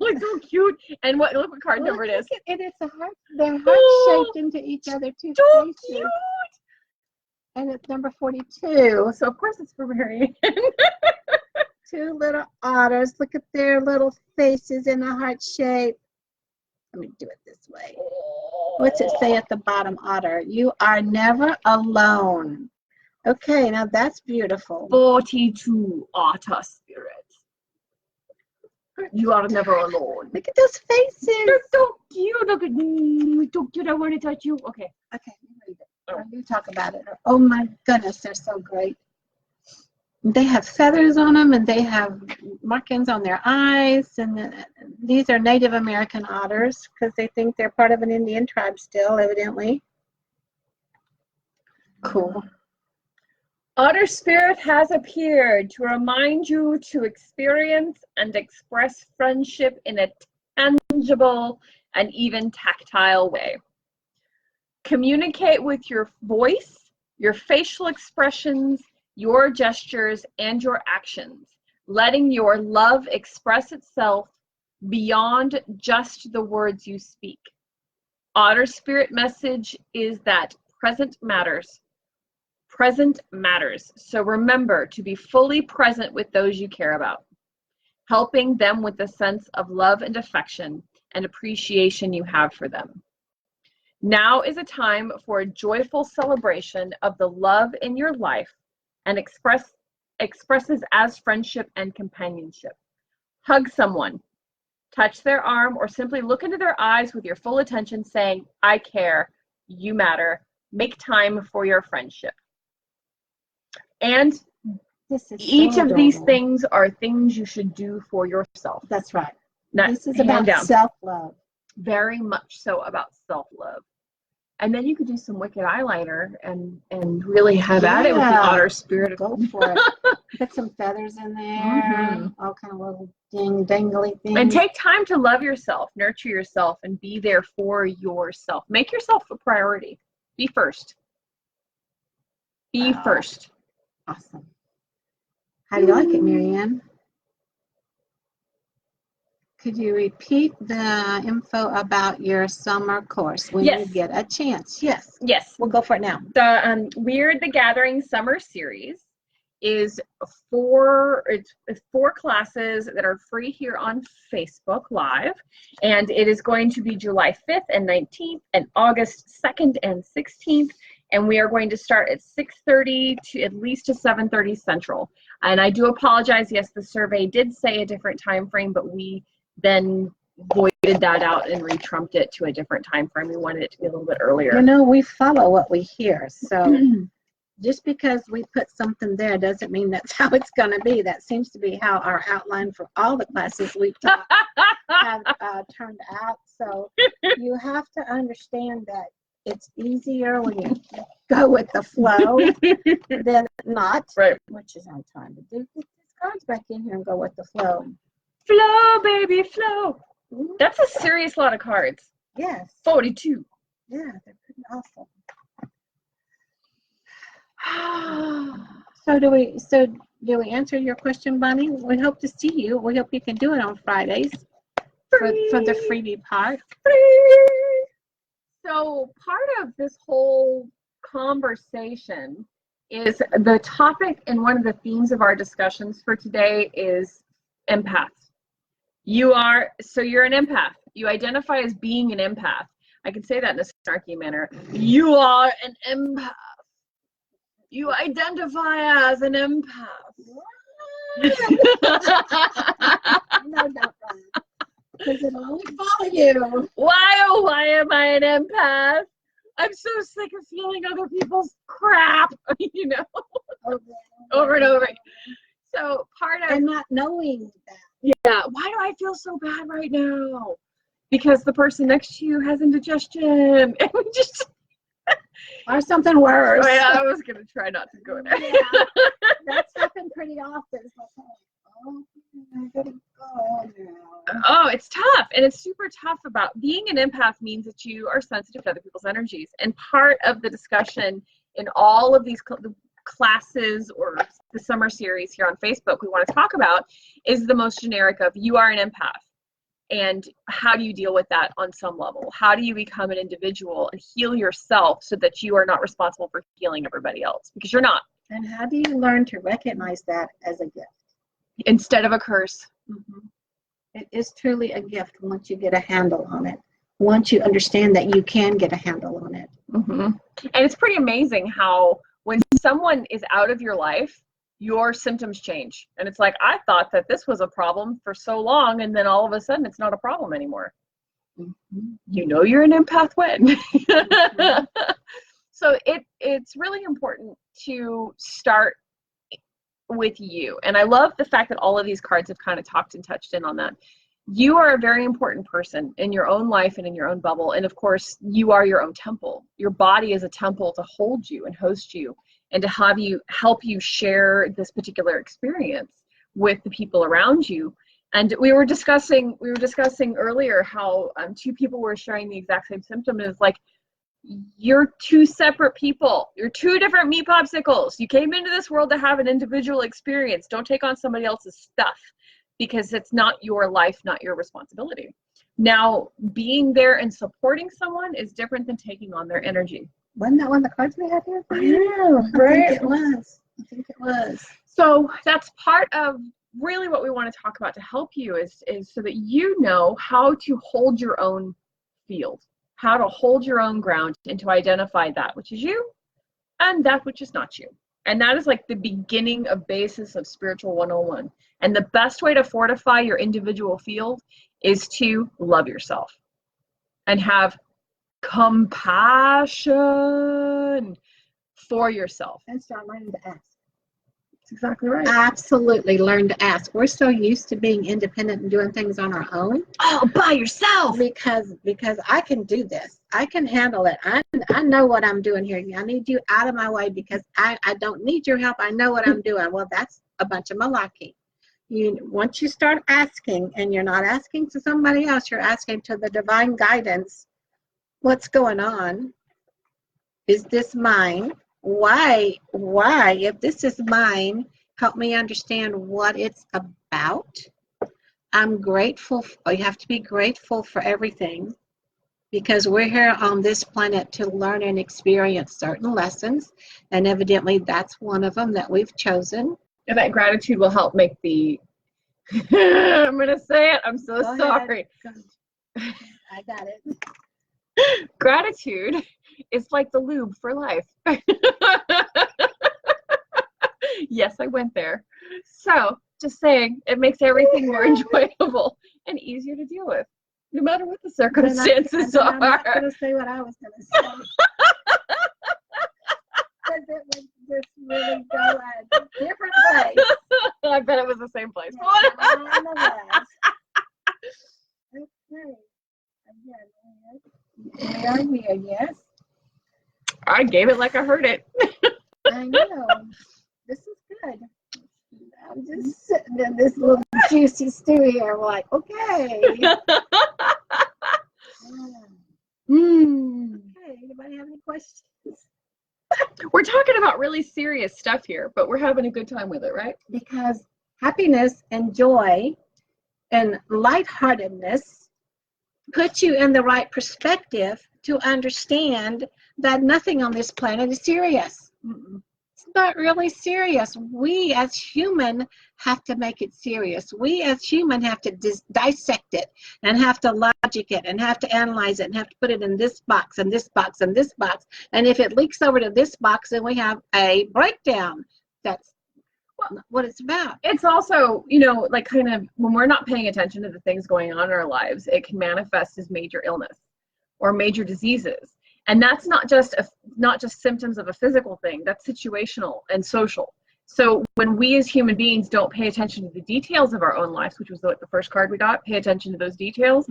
Speaker 2: it's so cute. And look what card number it is.
Speaker 1: And it's a heart. They're heart shaped into each other too.
Speaker 2: So cute.
Speaker 1: And it's number 42.
Speaker 2: So of course it's for Marianne.
Speaker 1: Two little otters. Look at their little faces in a heart shape. Let me do it this way. What's it say at the bottom, Otter? You are never alone. Okay, now that's beautiful.
Speaker 2: 42 otter spirits. You are never alone.
Speaker 1: Look at those faces.
Speaker 2: They're so cute. Look at so cute. I want to touch you. Okay.
Speaker 1: Okay, you read it. Or you talk about it. Oh my goodness, they're so great. They have feathers on them, and they have markings on their eyes. And these are Native American otters because they think they're part of an Indian tribe still, evidently. Cool.
Speaker 2: Otter spirit has appeared to remind you to experience and express friendship in a tangible and even tactile way. Communicate with your voice, your facial expressions, your gestures, and your actions, letting your love express itself beyond just the words you speak. Otter spirit message is that present matters. Present matters. So remember to be fully present with those you care about, helping them with the sense of love and affection and appreciation you have for them. Now is a time for a joyful celebration of the love in your life and expresses as friendship and companionship. Hug someone, touch their arm, or simply look into their eyes with your full attention saying, I care, you matter, make time for your friendship. And each of these things are things you should do for yourself.
Speaker 1: That's right.
Speaker 2: This
Speaker 1: is about self-love.
Speaker 2: Very much so about self-love. And then you could do some wicked eyeliner and really have at it with the otter spirit.
Speaker 1: Go for it. Put some feathers in there, all kind of little dangly things.
Speaker 2: And take time to love yourself, nurture yourself, and be there for yourself. Make yourself a priority. Be first. Be first.
Speaker 1: Awesome. How do you like it, Marianne? Could you repeat the info about your summer course when you get a chance? Yes.
Speaker 2: Yes.
Speaker 1: We'll go for it now.
Speaker 2: The Weird the Gathering Summer Series is four classes that are free here on Facebook Live. And it is going to be July 5th and 19th and August 2nd and 16th. And we are going to start at 6:30 to at least to 7:30 Central. And I do apologize. Yes, the survey did say a different time frame, but we then voided that out and retrumped it to a different time frame. We wanted it to be a little bit earlier.
Speaker 1: You know, we follow what we hear. So just because we put something there doesn't mean that's how it's going to be. That seems to be how our outline for all the classes we've taught have turned out. So you have to understand that it's easier when you go with the flow than not,
Speaker 2: right?
Speaker 1: Which is I'm trying to do. Get these cards back in here and go with the flow.
Speaker 2: Flow, baby, flow. That's a serious lot of cards.
Speaker 1: Yes.
Speaker 2: 42.
Speaker 1: Yeah, they're pretty awesome. So do we answer your question, Bonnie? We hope to see you. We hope you can do it on Fridays for the freebie part.
Speaker 2: So part of this whole conversation is the topic, and one of the themes of our discussions for today is empaths. You're an empath. You identify as being an empath. I can say that in a snarky manner. You are an empath. You identify as an empath.
Speaker 1: No, don't run. Because it'll only follow you.
Speaker 2: Why, oh, why am I an empath? I'm so sick of feeling other people's crap, you know, over and over. So part of...
Speaker 1: And not knowing that.
Speaker 2: Yeah, why do I feel so bad right now? Because the person next to you has indigestion. And we just...
Speaker 1: Or something worse.
Speaker 2: Oh, yeah, I was going to try not to go there.
Speaker 1: Yeah, that's happened pretty often. It's like, oh, I gotta go now.
Speaker 2: Oh, it's tough. And it's super tough about being an empath means that you are sensitive to other people's energies. And part of the discussion in all of these classes or the summer series here on Facebook we want to talk about is the most generic of you are an empath. And how do you deal with that on some level? How do you become an individual and heal yourself so that you are not responsible for healing everybody else? Because you're not.
Speaker 1: And how do you learn to recognize that as a gift?
Speaker 2: Instead of a curse.
Speaker 1: Mm-hmm. It is truly a gift once you get a handle on it. Once you understand that you can get a handle on it.
Speaker 2: Mm-hmm. And it's pretty amazing how when someone is out of your life, your symptoms change. And it's like, I thought that this was a problem for so long, and then all of a sudden it's not a problem anymore. Mm-hmm. You know you're an empath when. Mm-hmm. So it's really important to start with you. And I love the fact that all of these cards have kind of talked and touched in on that. You are a very important person in your own life and in your own bubble. And of course, you are your own temple. Your body is a temple to hold you and host you and to have you help you share this particular experience with the people around you. And we were discussing earlier how two people were sharing the exact same symptom. And it's like, you're two separate people. You're two different meat popsicles. You came into this world to have an individual experience. Don't take on somebody else's stuff because it's not your life, not your responsibility. Now, being there and supporting someone is different than taking on their energy.
Speaker 1: Wasn't that one of the cards we had here?
Speaker 2: Yeah, right.
Speaker 1: I think it was.
Speaker 2: So that's part of really what we want to talk about to help you is so that you know how to hold your own field, how to hold your own ground and to identify that which is you and that which is not you. And that is like the beginning of basis of spiritual 101. And the best way to fortify your individual field is to love yourself and have compassion for yourself.
Speaker 1: And start learning to ask.
Speaker 2: That's exactly right.
Speaker 1: Absolutely learn to ask. We're so used to being independent and doing things on our own.
Speaker 2: Oh, by yourself.
Speaker 1: Because I can do this. I can handle it. I know what I'm doing here. I need you out of my way because I don't need your help. I know what I'm doing. Well, that's a bunch of malarkey. Once you start asking, and you're not asking to somebody else, you're asking to the divine guidance, what's going on? Is this mine? Why? If this is mine, help me understand what it's about. I'm grateful. You have to be grateful for everything because we're here on this planet to learn and experience certain lessons, and evidently that's one of them that we've chosen.
Speaker 2: And that gratitude will help make the I'm going to say it. I'm so sorry.
Speaker 1: I got it.
Speaker 2: Gratitude is like the lube for life. Yes, I went there. So, just saying, it makes everything more enjoyable and easier to deal with, no matter what the circumstances are.
Speaker 1: I'm not going to say what I was going to say. Because it would just really go a different place.
Speaker 2: I bet it was the same place.
Speaker 1: Yeah, okay. Again, we are here, yes.
Speaker 2: I gave it like I heard it.
Speaker 1: I know. This is good. I'm just sitting in this little juicy stew here. I'm like, okay. Okay, anybody have any questions?
Speaker 2: We're talking about really serious stuff here, but we're having a good time with it, right?
Speaker 1: Because happiness and joy and lightheartedness put you in the right perspective to understand that nothing on this planet is serious. not really serious. We as human have to make it serious. We as human have to dissect it and have to logic it and have to analyze it and have to put it in this box and this box and this box. And if it leaks over to this box, then we have a breakdown. That's what it's about.
Speaker 2: It's also, you know, like kind of when we're not paying attention to the things going on in our lives, it can manifest as major illness or major diseases. And that's not just symptoms of a physical thing, that's situational and social. So when we as human beings don't pay attention to the details of our own lives, which was the first card we got, pay attention to those details,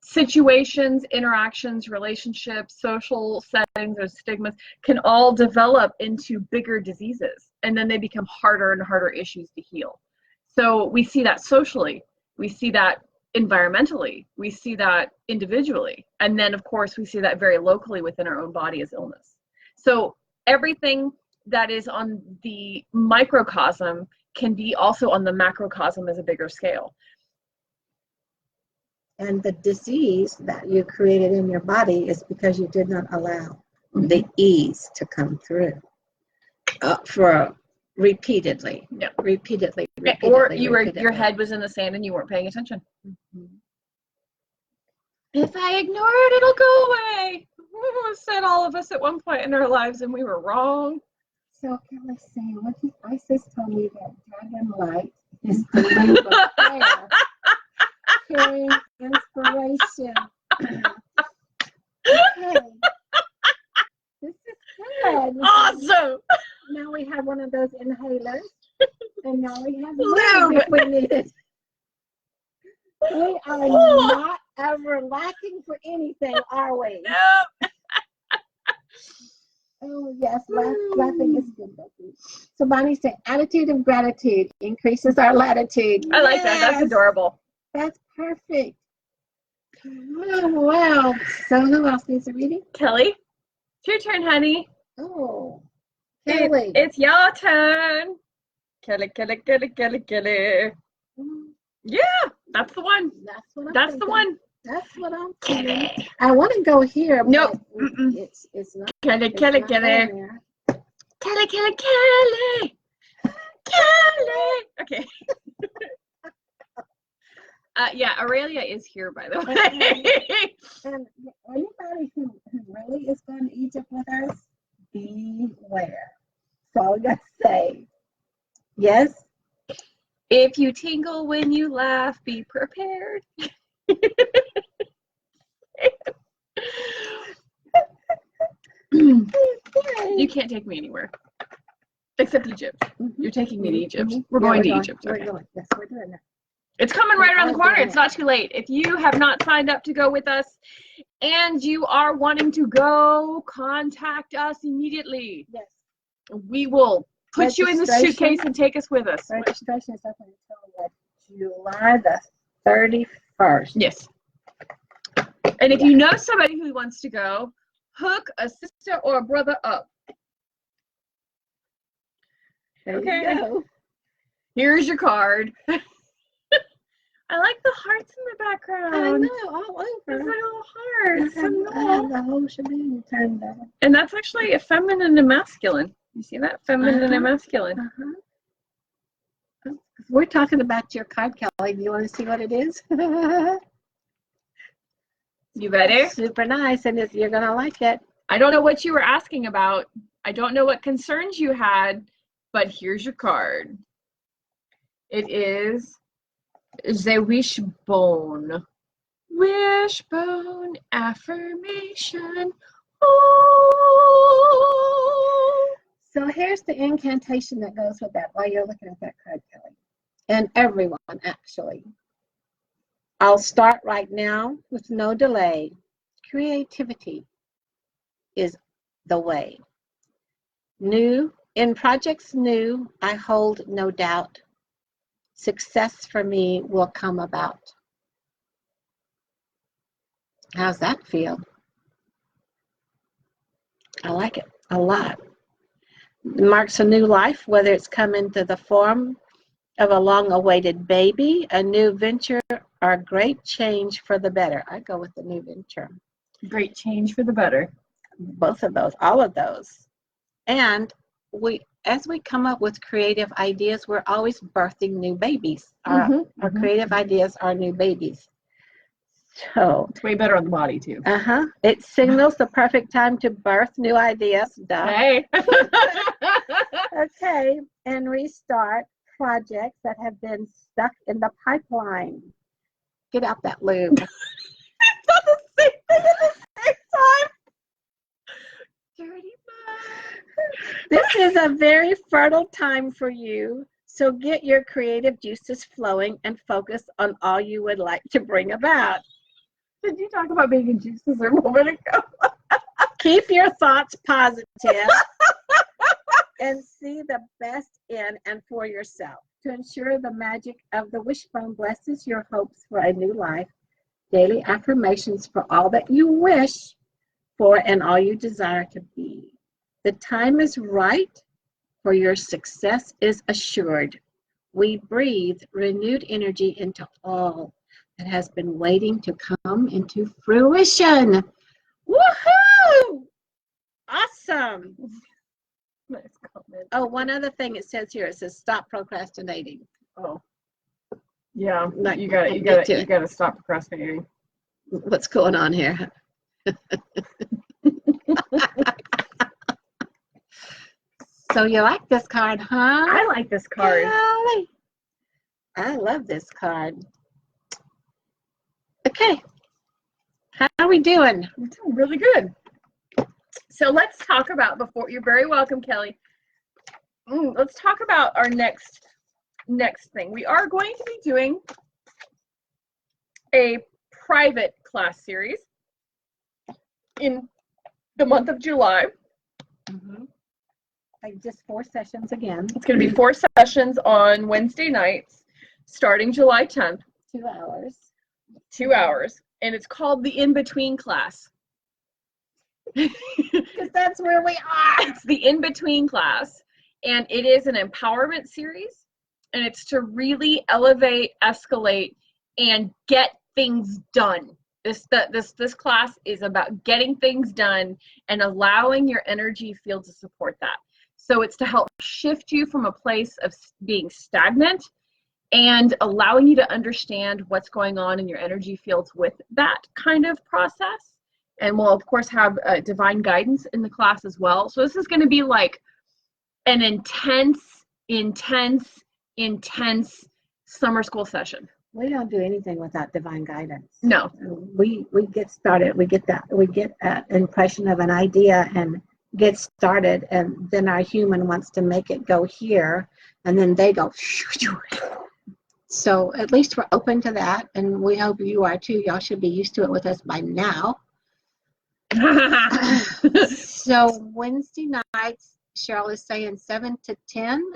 Speaker 2: situations, interactions, relationships, social settings, or stigmas can all develop into bigger diseases. And then they become harder and harder issues to heal. So we see that socially, we see that environmentally, we see that individually, and then of course we see that very locally within our own body as illness. So everything that is on the microcosm can be also on the macrocosm as a bigger scale.
Speaker 1: And the disease that you created in your body is because you did not allow the ease to come through for repeatedly.
Speaker 2: Yeah.
Speaker 1: Repeatedly.
Speaker 2: Or your head was in the sand and you weren't paying attention. If I ignore it, it'll go away. Said all of us at one point in our lives, and we were wrong.
Speaker 1: So Kelly saying, what did Isis told me that dragon light is the move of prayer, carrying inspiration. Okay. This is good.
Speaker 2: Awesome.
Speaker 1: Now we have one of those inhalers, and now we have
Speaker 2: lube
Speaker 1: if we need it. We are not ever lacking for anything, are we?
Speaker 2: No.
Speaker 1: Oh yes, laughing is good. So Bonnie said, attitude of gratitude increases our latitude.
Speaker 2: I like that. That's adorable.
Speaker 1: That's perfect. Oh, wow. So who else needs a reading?
Speaker 2: Kelly, it's your turn, honey.
Speaker 1: Oh, Kelly.
Speaker 2: It's your turn. Kelly. Yeah, that's the one. That's the one.
Speaker 1: That's what I'm saying. I want to go here.
Speaker 2: Nope.
Speaker 1: It's not.
Speaker 2: Kelly. Okay. Yeah, Aurelia is here, by the way.
Speaker 1: And anybody who really is going to Egypt with us, beware. So I gotta say, yes.
Speaker 2: If you tingle when you laugh, be prepared. You can't take me anywhere except Egypt. You're taking me to Egypt. We're going to Egypt.
Speaker 1: We're going. Yes, we're doing that.
Speaker 2: It's coming right around the corner. It's not too late. If you have not signed up to go with us and you are wanting to go, contact us immediately.
Speaker 1: Yes.
Speaker 2: We will put you in the suitcase and take us with us.
Speaker 1: Registration is open until July the 31st.
Speaker 2: Yes. And if you know somebody who wants to go, hook a sister or a brother up.
Speaker 1: There
Speaker 2: Okay.
Speaker 1: you go.
Speaker 2: Here's your card. I like the hearts in the background.
Speaker 1: I know, all over.
Speaker 2: It's like little hearts.
Speaker 1: I have the whole shebang turned up.
Speaker 2: And that's actually a feminine and masculine. You see that? Feminine and masculine.
Speaker 1: We're talking about your card, Kelly. Do you want to see what it is?
Speaker 2: You ready?
Speaker 1: Super nice, and you're going to like it.
Speaker 2: I don't know what you were asking about. I don't know what concerns you had, but here's your card. It is the wishbone. Wishbone affirmation. Oh.
Speaker 1: So here's the incantation that goes with that while you're looking at that card, Kelly. And everyone, actually. I'll start right now with no delay. Creativity is the way. In projects new, I hold no doubt. Success for me will come about. How's that feel? I like it a lot. It marks a new life, whether it's come into the form of a long-awaited baby, a new venture, or a great change for the better. I go with the new venture.
Speaker 2: Great change for the better.
Speaker 1: Both of those, all of those. And as we come up with creative ideas, we're always birthing new babies. Our creative ideas are new babies. So
Speaker 2: it's way better on the body too.
Speaker 1: It signals the perfect time to birth new ideas.
Speaker 2: Hey.
Speaker 1: Okay, and restart projects that have been stuck in the pipeline. Get out that lube.
Speaker 2: It's not the same thing at the same time. Dirty mind.
Speaker 1: This is a very fertile time for you, so get your creative juices flowing and focus on all you would like to bring about.
Speaker 2: Did you talk about bacon juices a moment ago?
Speaker 1: Keep your thoughts positive and see the best in and for yourself. To ensure the magic of the wishbone blesses your hopes for a new life, daily affirmations for all that you wish for and all you desire to be. The time is right, for your success is assured. We breathe renewed energy into all that has been waiting to come into fruition. Woohoo! Awesome.
Speaker 2: Nice comment.
Speaker 1: Oh, one other thing it says here, it says stop procrastinating.
Speaker 2: Oh. Yeah,
Speaker 1: Not-
Speaker 2: you
Speaker 1: get to it.
Speaker 2: gotta stop procrastinating.
Speaker 1: What's going on here? So you like this card, huh?
Speaker 2: I like this card.
Speaker 1: Golly. I love this card. Okay. How are we doing?
Speaker 2: We're doing really good. So let's talk about you're very welcome, Kelly. Let's talk about our next thing. We are going to be doing a private class series in the month of July.
Speaker 1: Like just 4 sessions again.
Speaker 2: It's going to be 4 sessions on Wednesday nights, starting July 10th.
Speaker 1: 2 hours.
Speaker 2: 2 hours. And it's called the In-Between class.
Speaker 1: Because that's where we are.
Speaker 2: It's the In-Between class. And it is an empowerment series. And it's to really elevate, escalate, and get things done. This class is about getting things done and allowing your energy field to support that. So it's to help shift you from a place of being stagnant and allowing you to understand what's going on in your energy fields with that kind of process. And we'll, of course, have divine guidance in the class as well. So this is going to be like an intense summer school session.
Speaker 1: We don't do anything without divine guidance.
Speaker 2: No.
Speaker 1: We get started. We get that impression of an idea and get started, and then our human wants to make it go here, and then they go. So at least we're open to that, and we hope you are too. Y'all should be used to it with us by now. So Wednesday nights, Cheryl is saying 7 to 10.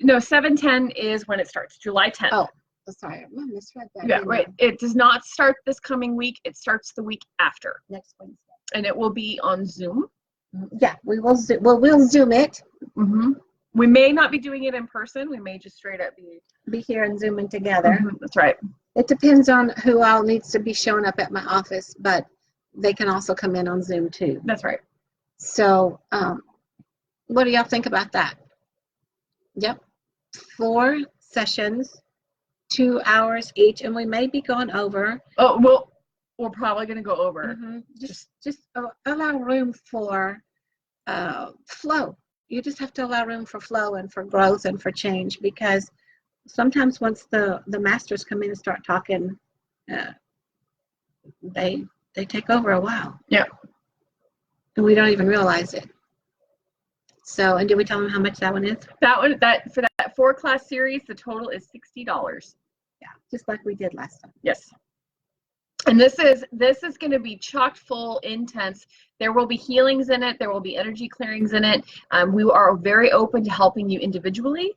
Speaker 2: No, 7:10 is when it starts, July 10th.
Speaker 1: Oh, sorry, I misread that.
Speaker 2: Yeah, right. It does not start this coming week. It starts the week after.
Speaker 1: Next Wednesday.
Speaker 2: And it will be on Zoom.
Speaker 1: Yeah, we will. We'll Zoom it.
Speaker 2: We may not be doing it in person. We may just straight up
Speaker 1: Be here and Zooming together.
Speaker 2: That's right.
Speaker 1: It depends on who all needs to be showing up at my office, but they can also come in on Zoom too.
Speaker 2: That's right.
Speaker 1: So, what do y'all think about that? Yep, 4 sessions, 2 hours each, and we may be going over.
Speaker 2: Oh, well, we're probably going to go over.
Speaker 1: Just allow room for flow. You just have to allow room for flow and for growth and for change, because sometimes once the masters come in and start talking, they take over a while.
Speaker 2: Yeah.
Speaker 1: And we don't even realize it. So, and did we tell them how much that one is?
Speaker 2: That for that 4-class series, the total is $60.
Speaker 1: Yeah, just like we did last time.
Speaker 2: Yes. And this is going to be chock full, intense. There will be healings in it. There will be energy clearings in it. We are very open to helping you individually,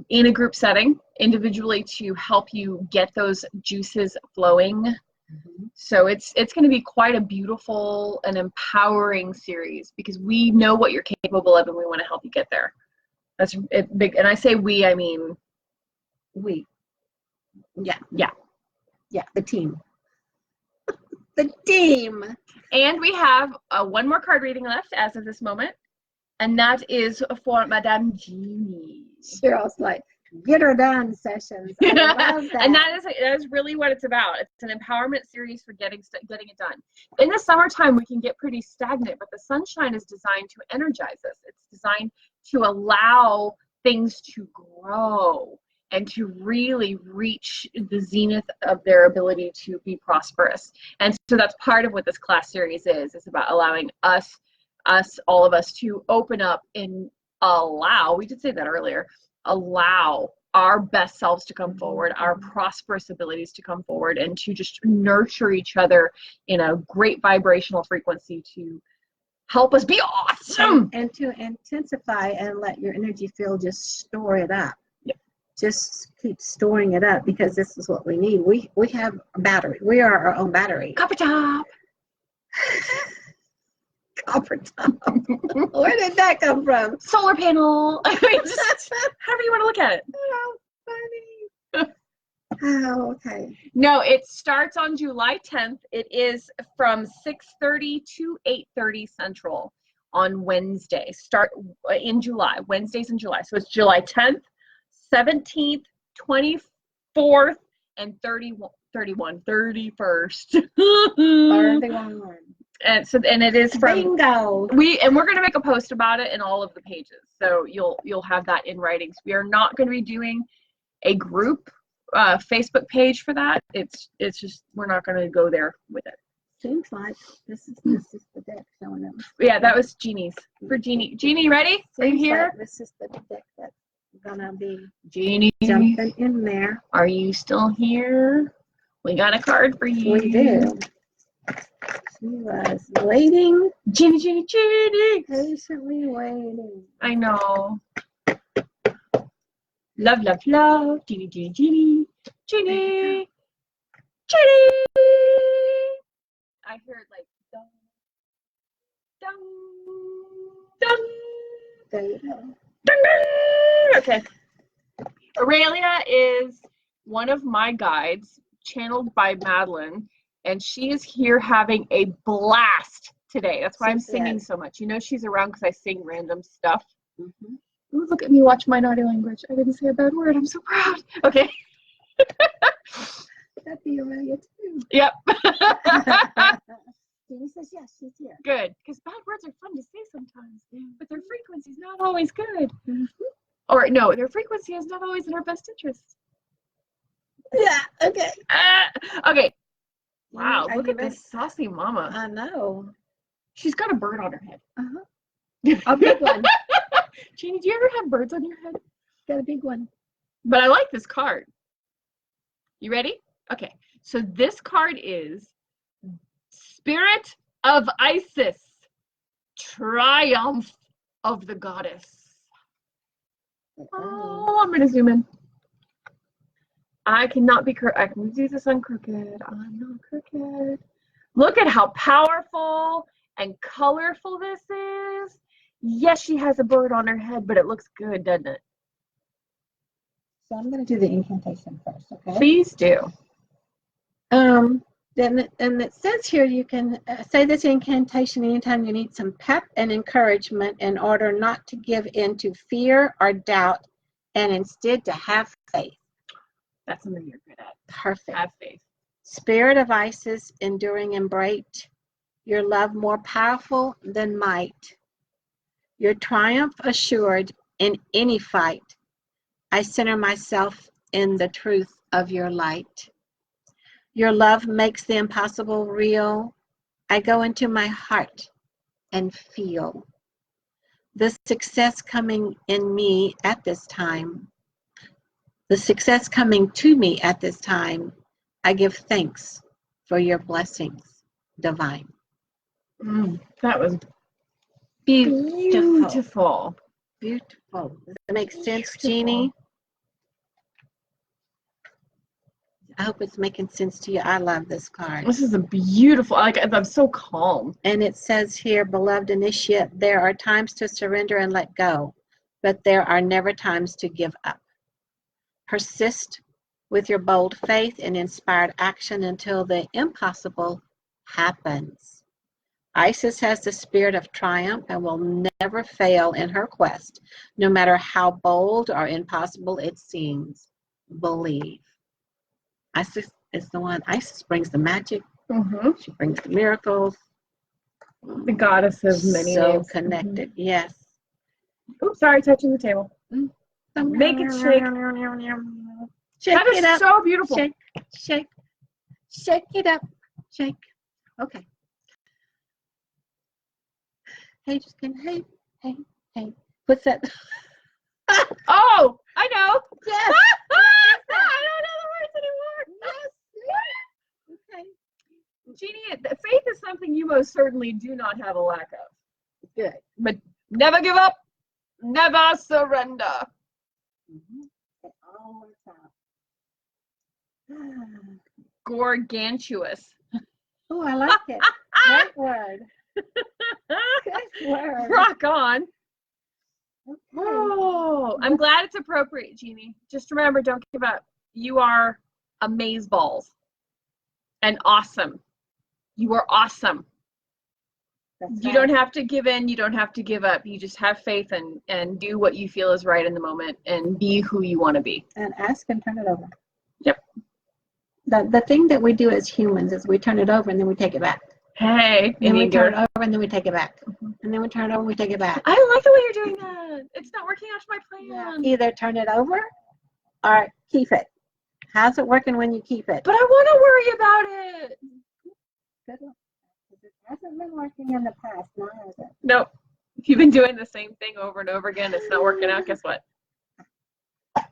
Speaker 2: in a group setting, individually, to help you get those juices flowing. So it's going to be quite a beautiful and empowering series, because we know what you're capable of and we want to help you get there. That's big. And I say we, I mean
Speaker 1: we. Yeah, the team. The team.
Speaker 2: And we have one more card reading left as of this moment. And that is for Madame Jeannie.
Speaker 1: Cheryl's like, get her done sessions. I love that.
Speaker 2: And that is really what it's about. It's an empowerment series for getting it done. In the summertime, we can get pretty stagnant, but the sunshine is designed to energize us. It's designed to allow things to grow and to really reach the zenith of their ability to be prosperous. And so that's part of what this class series is. It's about allowing all of us to open up and allow, we did say that earlier, allow our best selves to come forward, our prosperous abilities to come forward, and to just nurture each other in a great vibrational frequency to help us be awesome.
Speaker 1: And to intensify and let your energy field just store it up.
Speaker 2: Yep.
Speaker 1: Just keep storing it up, because this is what we need. We have a battery. We are our own battery.
Speaker 2: Copper top.
Speaker 1: Copper top. Where did that come from?
Speaker 2: Solar panel. I mean, just however you want to look at it.
Speaker 1: Oh, funny. Oh, okay.
Speaker 2: No, it starts on July 10th. It is from 6:30 to 8:30 Central on Wednesday. Start in July, Wednesdays in July. So it's July 10th, 17th, 24th, and 31st.
Speaker 1: 31.
Speaker 2: And it is from
Speaker 1: Bingo.
Speaker 2: we're going to make a post about it in all of the pages, so you'll have that in writings. We are not going to be doing a group Facebook page for that. It's just, we're not going to go there with it.
Speaker 1: Seems like this is the deck showing them.
Speaker 2: Yeah, that was Jeannie's. For Jeannie. Jeannie, ready? Are you
Speaker 1: Seems
Speaker 2: here?
Speaker 1: like this is the deck that's gonna be
Speaker 2: Jeannie,
Speaker 1: jumping in there.
Speaker 2: are you still here? We got a card for you.
Speaker 1: We do. She was waiting,
Speaker 2: Jeannie.
Speaker 1: patiently waiting.
Speaker 2: I know. Love. Jeannie. I heard like dun, dun.
Speaker 1: There you go.
Speaker 2: Dun, dun. Okay. Aurelia is one of my guides, channeled by Madeline, and she is here having a blast today. That's why I'm singing so much. You know she's around because I sing random stuff.
Speaker 1: Mm-hmm.
Speaker 2: Ooh, look at me, watch my naughty language. I didn't say a bad word. I'm so proud. Okay.
Speaker 1: That'd be Aurelia too.
Speaker 2: Yep.
Speaker 1: Jeannie says yes, she's here.
Speaker 2: Good, because bad words are fun to say sometimes, but their frequency's not always good. Mm-hmm. Or no, their frequency is not always in our best interest.
Speaker 1: Yeah, okay.
Speaker 2: Okay. Wow,
Speaker 1: Are
Speaker 2: look
Speaker 1: you
Speaker 2: at
Speaker 1: ready?
Speaker 2: this saucy mama.
Speaker 1: I know.
Speaker 2: She's got a bird on her head.
Speaker 1: Uh-huh. A big one.
Speaker 2: Jeannie, do you ever have birds on your head?
Speaker 1: Got a big one.
Speaker 2: But I like this card. You ready? Okay. So this card is Spirit of Isis, Triumph of the Goddess. Oh, I'm going to zoom in. I cannot be crooked. I can do this on crooked. I'm not crooked. Look at how powerful and colorful this is. Yes, she has a bird on her head, but it looks good, doesn't it?
Speaker 1: So I'm going to do the incantation first, okay?
Speaker 2: Please do.
Speaker 1: Then it says here you can say this incantation anytime you need some pep and encouragement in order not to give in to fear or doubt, and instead to have faith.
Speaker 2: That's something you're good at.
Speaker 1: Perfect.
Speaker 2: Have faith.
Speaker 1: Spirit of Isis, enduring and bright, your love more powerful than might, your triumph assured in any fight. I center myself in the truth of your light. Your love makes the impossible real. I go into my heart and feel the success coming in me at this time. The success coming to me at this time. I give thanks for your blessings, divine.
Speaker 2: That was
Speaker 1: Beautiful. Beautiful. Does that make sense, Jeannie? I hope it's making sense to you. I love this card.
Speaker 2: This is a beautiful, I'm so calm.
Speaker 1: And it says here, beloved initiate, there are times to surrender and let go, but there are never times to give up. Persist with your bold faith and inspired action until the impossible happens. Isis has the spirit of triumph and will never fail in her quest, no matter how bold or impossible it seems. Believe. Isis is the one. Isis brings the magic. She brings the miracles.
Speaker 2: The goddess of many
Speaker 1: so
Speaker 2: names.
Speaker 1: connected. Yes.
Speaker 2: Oops, sorry, touching the table. Make it shake.
Speaker 1: Shake
Speaker 2: That
Speaker 1: it
Speaker 2: is
Speaker 1: up.
Speaker 2: so beautiful.
Speaker 1: Shake, shake, shake it up. Shake. Okay. Hey, just kidding. Hey. What's that?
Speaker 2: Oh, I know.
Speaker 1: Yes.
Speaker 2: I don't know the words anymore.
Speaker 1: Yes. Okay.
Speaker 2: Jeannie, faith is something you most certainly do not have a lack of.
Speaker 1: Good.
Speaker 2: But never give up, never surrender.
Speaker 1: It all works out.
Speaker 2: Gargantuous.
Speaker 1: Oh, I like it. Great word. Good word.
Speaker 2: Rock on.
Speaker 1: Okay.
Speaker 2: Oh, I'm glad it's appropriate, Jeannie. Just remember, don't give up. You are amazeballs and awesome. You are awesome.
Speaker 1: That's
Speaker 2: You
Speaker 1: right.
Speaker 2: don't have to give in. You don't have to give up. You just have faith and do what you feel is right in the moment and be who you want to be.
Speaker 1: And ask and turn it over.
Speaker 2: Yep.
Speaker 1: The thing that we do as humans is we turn it over and then we take it back.
Speaker 2: Hey,
Speaker 1: And then we turn it over and then we take it back. And then we turn it over and we take it back.
Speaker 2: I like the way you're doing that. It's not working out to my plan.
Speaker 1: Either turn it over or keep it. How's it working when you keep it?
Speaker 2: But I want to worry about it.
Speaker 1: Good one. It hasn't been working in the past, now is it?
Speaker 2: Nope. If you've been doing the same thing over and over again, it's not working out, guess what? And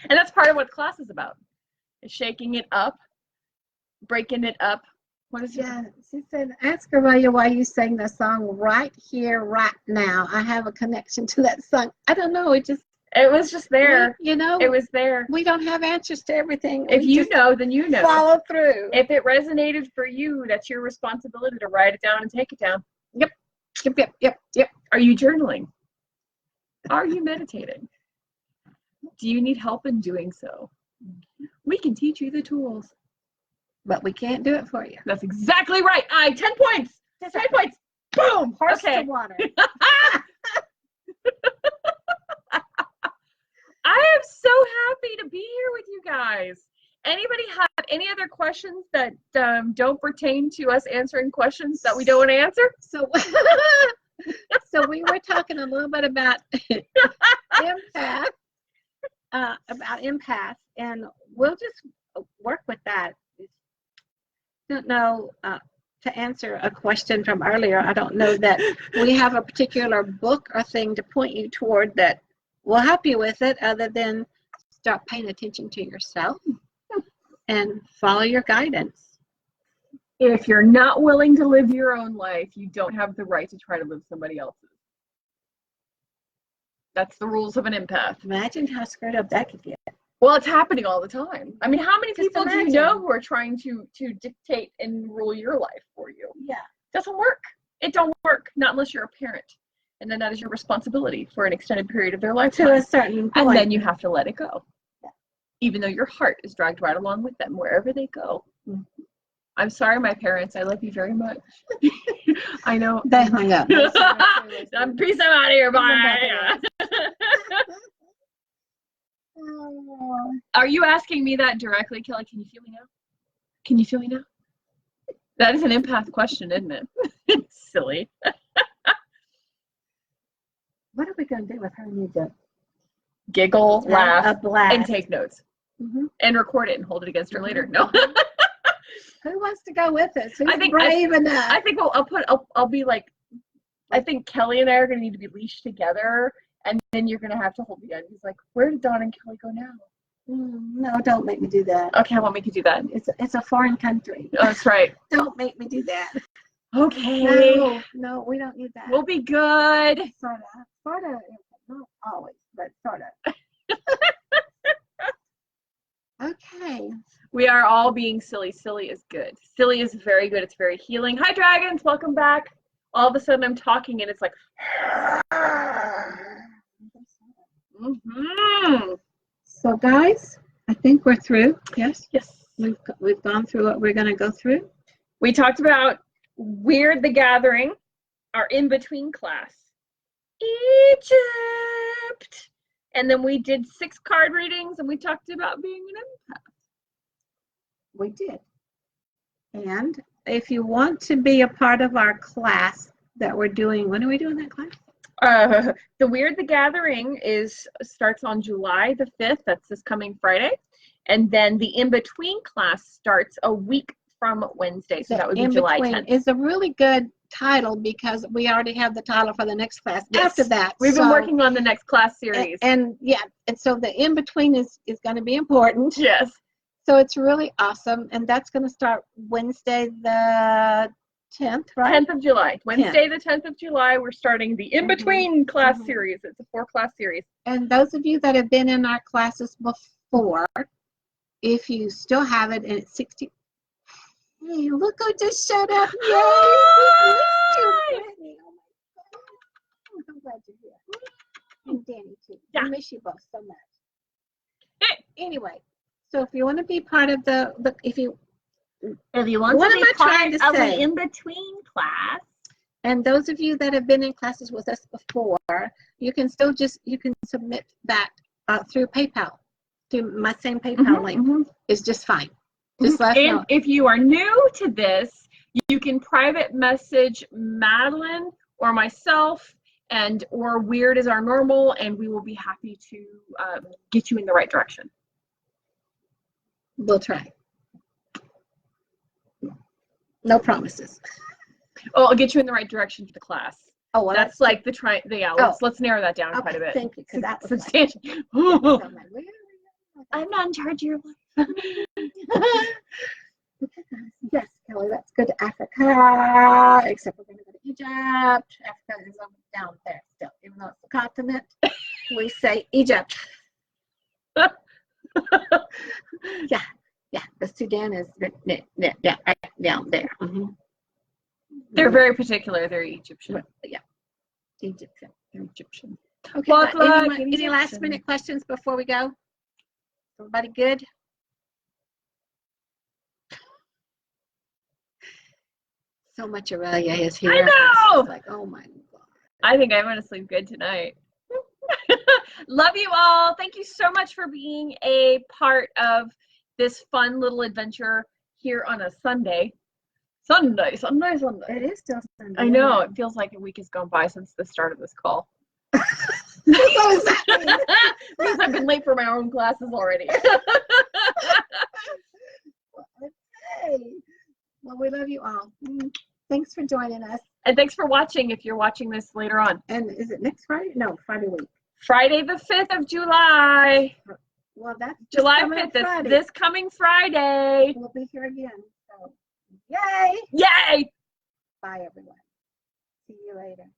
Speaker 2: that's part of what class is about. Is shaking it up, breaking it up. What is it?
Speaker 1: Yeah, she said, ask her why you sang the song right here, right now. I have a connection to that song. I don't know. It
Speaker 2: was just there. It was there.
Speaker 1: We don't have answers to everything.
Speaker 2: If you know, then you know.
Speaker 1: Follow through.
Speaker 2: If it resonated for you, that's your responsibility to write it down and take it down.
Speaker 1: Yep.
Speaker 2: Are you journaling? Are you meditating? Do you need help in doing so? We can teach you the tools.
Speaker 1: But we can't do it for you.
Speaker 2: That's exactly right. 10 points. 10 points. Boom.
Speaker 1: Horse
Speaker 2: Okay.
Speaker 1: to water.
Speaker 2: I am so happy to be here with you guys. Anybody have any other questions that don't pertain to us answering questions that we don't want to answer?
Speaker 1: So we were talking a little bit about empath, and we'll just work with that. Don't know, to answer a question from earlier, I don't know that we have a particular book or thing to point you toward that will help you with it, other than start paying attention to yourself and follow your guidance.
Speaker 2: If you're not willing to live your own life, you don't have the right to try to live somebody else's. That's the rules of an empath.
Speaker 1: Imagine how screwed up that could get.
Speaker 2: Well, it's happening all the time. I mean, how many
Speaker 1: Just
Speaker 2: people
Speaker 1: imagine.
Speaker 2: do you know who are trying to dictate and rule your life for you?
Speaker 1: Yeah.
Speaker 2: Doesn't work. It don't work, not unless you're a parent. And then that is your responsibility for an extended period of their lifetime.
Speaker 1: To a certain point.
Speaker 2: And then you have to let it go. Yeah. Even though your heart is dragged right along with them wherever they go. Mm-hmm. I'm sorry, my parents. I love you very much. I know.
Speaker 1: They hung up.
Speaker 2: Peace, I'm out of here. Bye. Are you asking me that directly, Kelly? Can you feel me now? Can you feel me now? That is an empath question, isn't it? It's silly.
Speaker 1: What are we going to do with her? Need to
Speaker 2: giggle, laugh,
Speaker 1: blast,
Speaker 2: and take notes. Mm-hmm. And record it and hold it against her later. No.
Speaker 1: Who wants to go with us? Who's brave enough?
Speaker 2: I think I'll be like, I think Kelly and I are going to need to be leashed together, and then you're going to have to hold me on. He's like, where did Dawn and Kelly go now?
Speaker 1: No, don't make me do that.
Speaker 2: Okay, I won't make you do that.
Speaker 1: It's a foreign country.
Speaker 2: Oh, that's right.
Speaker 1: Don't make me do that.
Speaker 2: Okay.
Speaker 1: No, we don't need that.
Speaker 2: We'll be good.
Speaker 1: Sort of, not always, but sort of. Okay.
Speaker 2: We are all being silly. Silly is good. Silly is very good. It's very healing. Hi, dragons. Welcome back. All of a sudden, I'm talking, and it's like... Mm-hmm.
Speaker 1: So, guys, I think we're through. Yes?
Speaker 2: Yes.
Speaker 1: We've gone through what we're going to go through.
Speaker 2: We talked about Weird the Gathering, our in-between class, Egypt. And then we did 6 card readings and we talked about being an empath.
Speaker 1: We did. And if you want to be a part of our class that we're doing, when are we doing that class?
Speaker 2: The Weird the Gathering starts on July the 5th. That's this coming Friday. And then the in-between class starts a week from Wednesday. So that would be July 10th.
Speaker 1: Is a really good title because we already have the title for the next class after that.
Speaker 2: We've been working on the next class series.
Speaker 1: And so the in-between is going to be important.
Speaker 2: Yes.
Speaker 1: So it's really awesome. And that's going to start Wednesday the 10th, right?
Speaker 2: 10th of July. Wednesday the 10th of July, we're starting the in-between class series. It's a 4-class series.
Speaker 1: And those of you that have been in our classes before, if you still have it and it's 60. Hey, look who just showed up. Yay!
Speaker 2: Hi!
Speaker 1: I'm glad you're here. And Danny too.
Speaker 2: Yeah.
Speaker 1: I miss you both so much. Anyway, so if you want to be part of if you want
Speaker 2: what
Speaker 1: to
Speaker 2: am
Speaker 1: be
Speaker 2: I trying
Speaker 1: part
Speaker 2: to
Speaker 1: of
Speaker 2: say?
Speaker 1: the
Speaker 2: in-between class.
Speaker 1: And those of you that have been in classes with us before, you can submit that through PayPal. Through my same PayPal link is just fine. Just let us know.
Speaker 2: If you are new to this, you can private message Madeline or myself, or Weird is our normal, and we will be happy to get you in the right direction.
Speaker 1: We'll try. No promises.
Speaker 2: Oh, I'll get you in the right direction for the class.
Speaker 1: Oh, well,
Speaker 2: that's like let's narrow that down quite a bit.
Speaker 1: Thank you, because that was
Speaker 2: substantial. I'm not in charge of your life.
Speaker 1: Yes, Kelly, let's go to Africa. Except we're going to go to Egypt. Africa is down there still, even though it's a continent. We say Egypt. Yeah. The Sudan is down there.
Speaker 2: They're very particular. They're Egyptian.
Speaker 1: Yeah, Egyptian. They're Egyptian.
Speaker 2: Okay.
Speaker 1: Any last minute questions before we go? Everybody good? So much Aurelia is here.
Speaker 2: I know.
Speaker 1: It's like, oh my God.
Speaker 2: I think I'm going to sleep good tonight. Love you all. Thank you so much for being a part of this fun little adventure here on a Sunday. Sunday.
Speaker 1: It is still Sunday.
Speaker 2: I know. It feels like a week has gone by since the start of this call.
Speaker 1: What does that mean?
Speaker 2: Because I've been late for my own classes already.
Speaker 1: Okay. Well, we love you all. Thanks for joining us.
Speaker 2: And thanks for watching if you're watching this later on.
Speaker 1: And is it next Friday? No, Friday week.
Speaker 2: Friday the 5th of July.
Speaker 1: Well, that's
Speaker 2: July 5th. This coming Friday.
Speaker 1: We'll be here again. So, yay!
Speaker 2: Yay!
Speaker 1: Bye, everyone. See you later.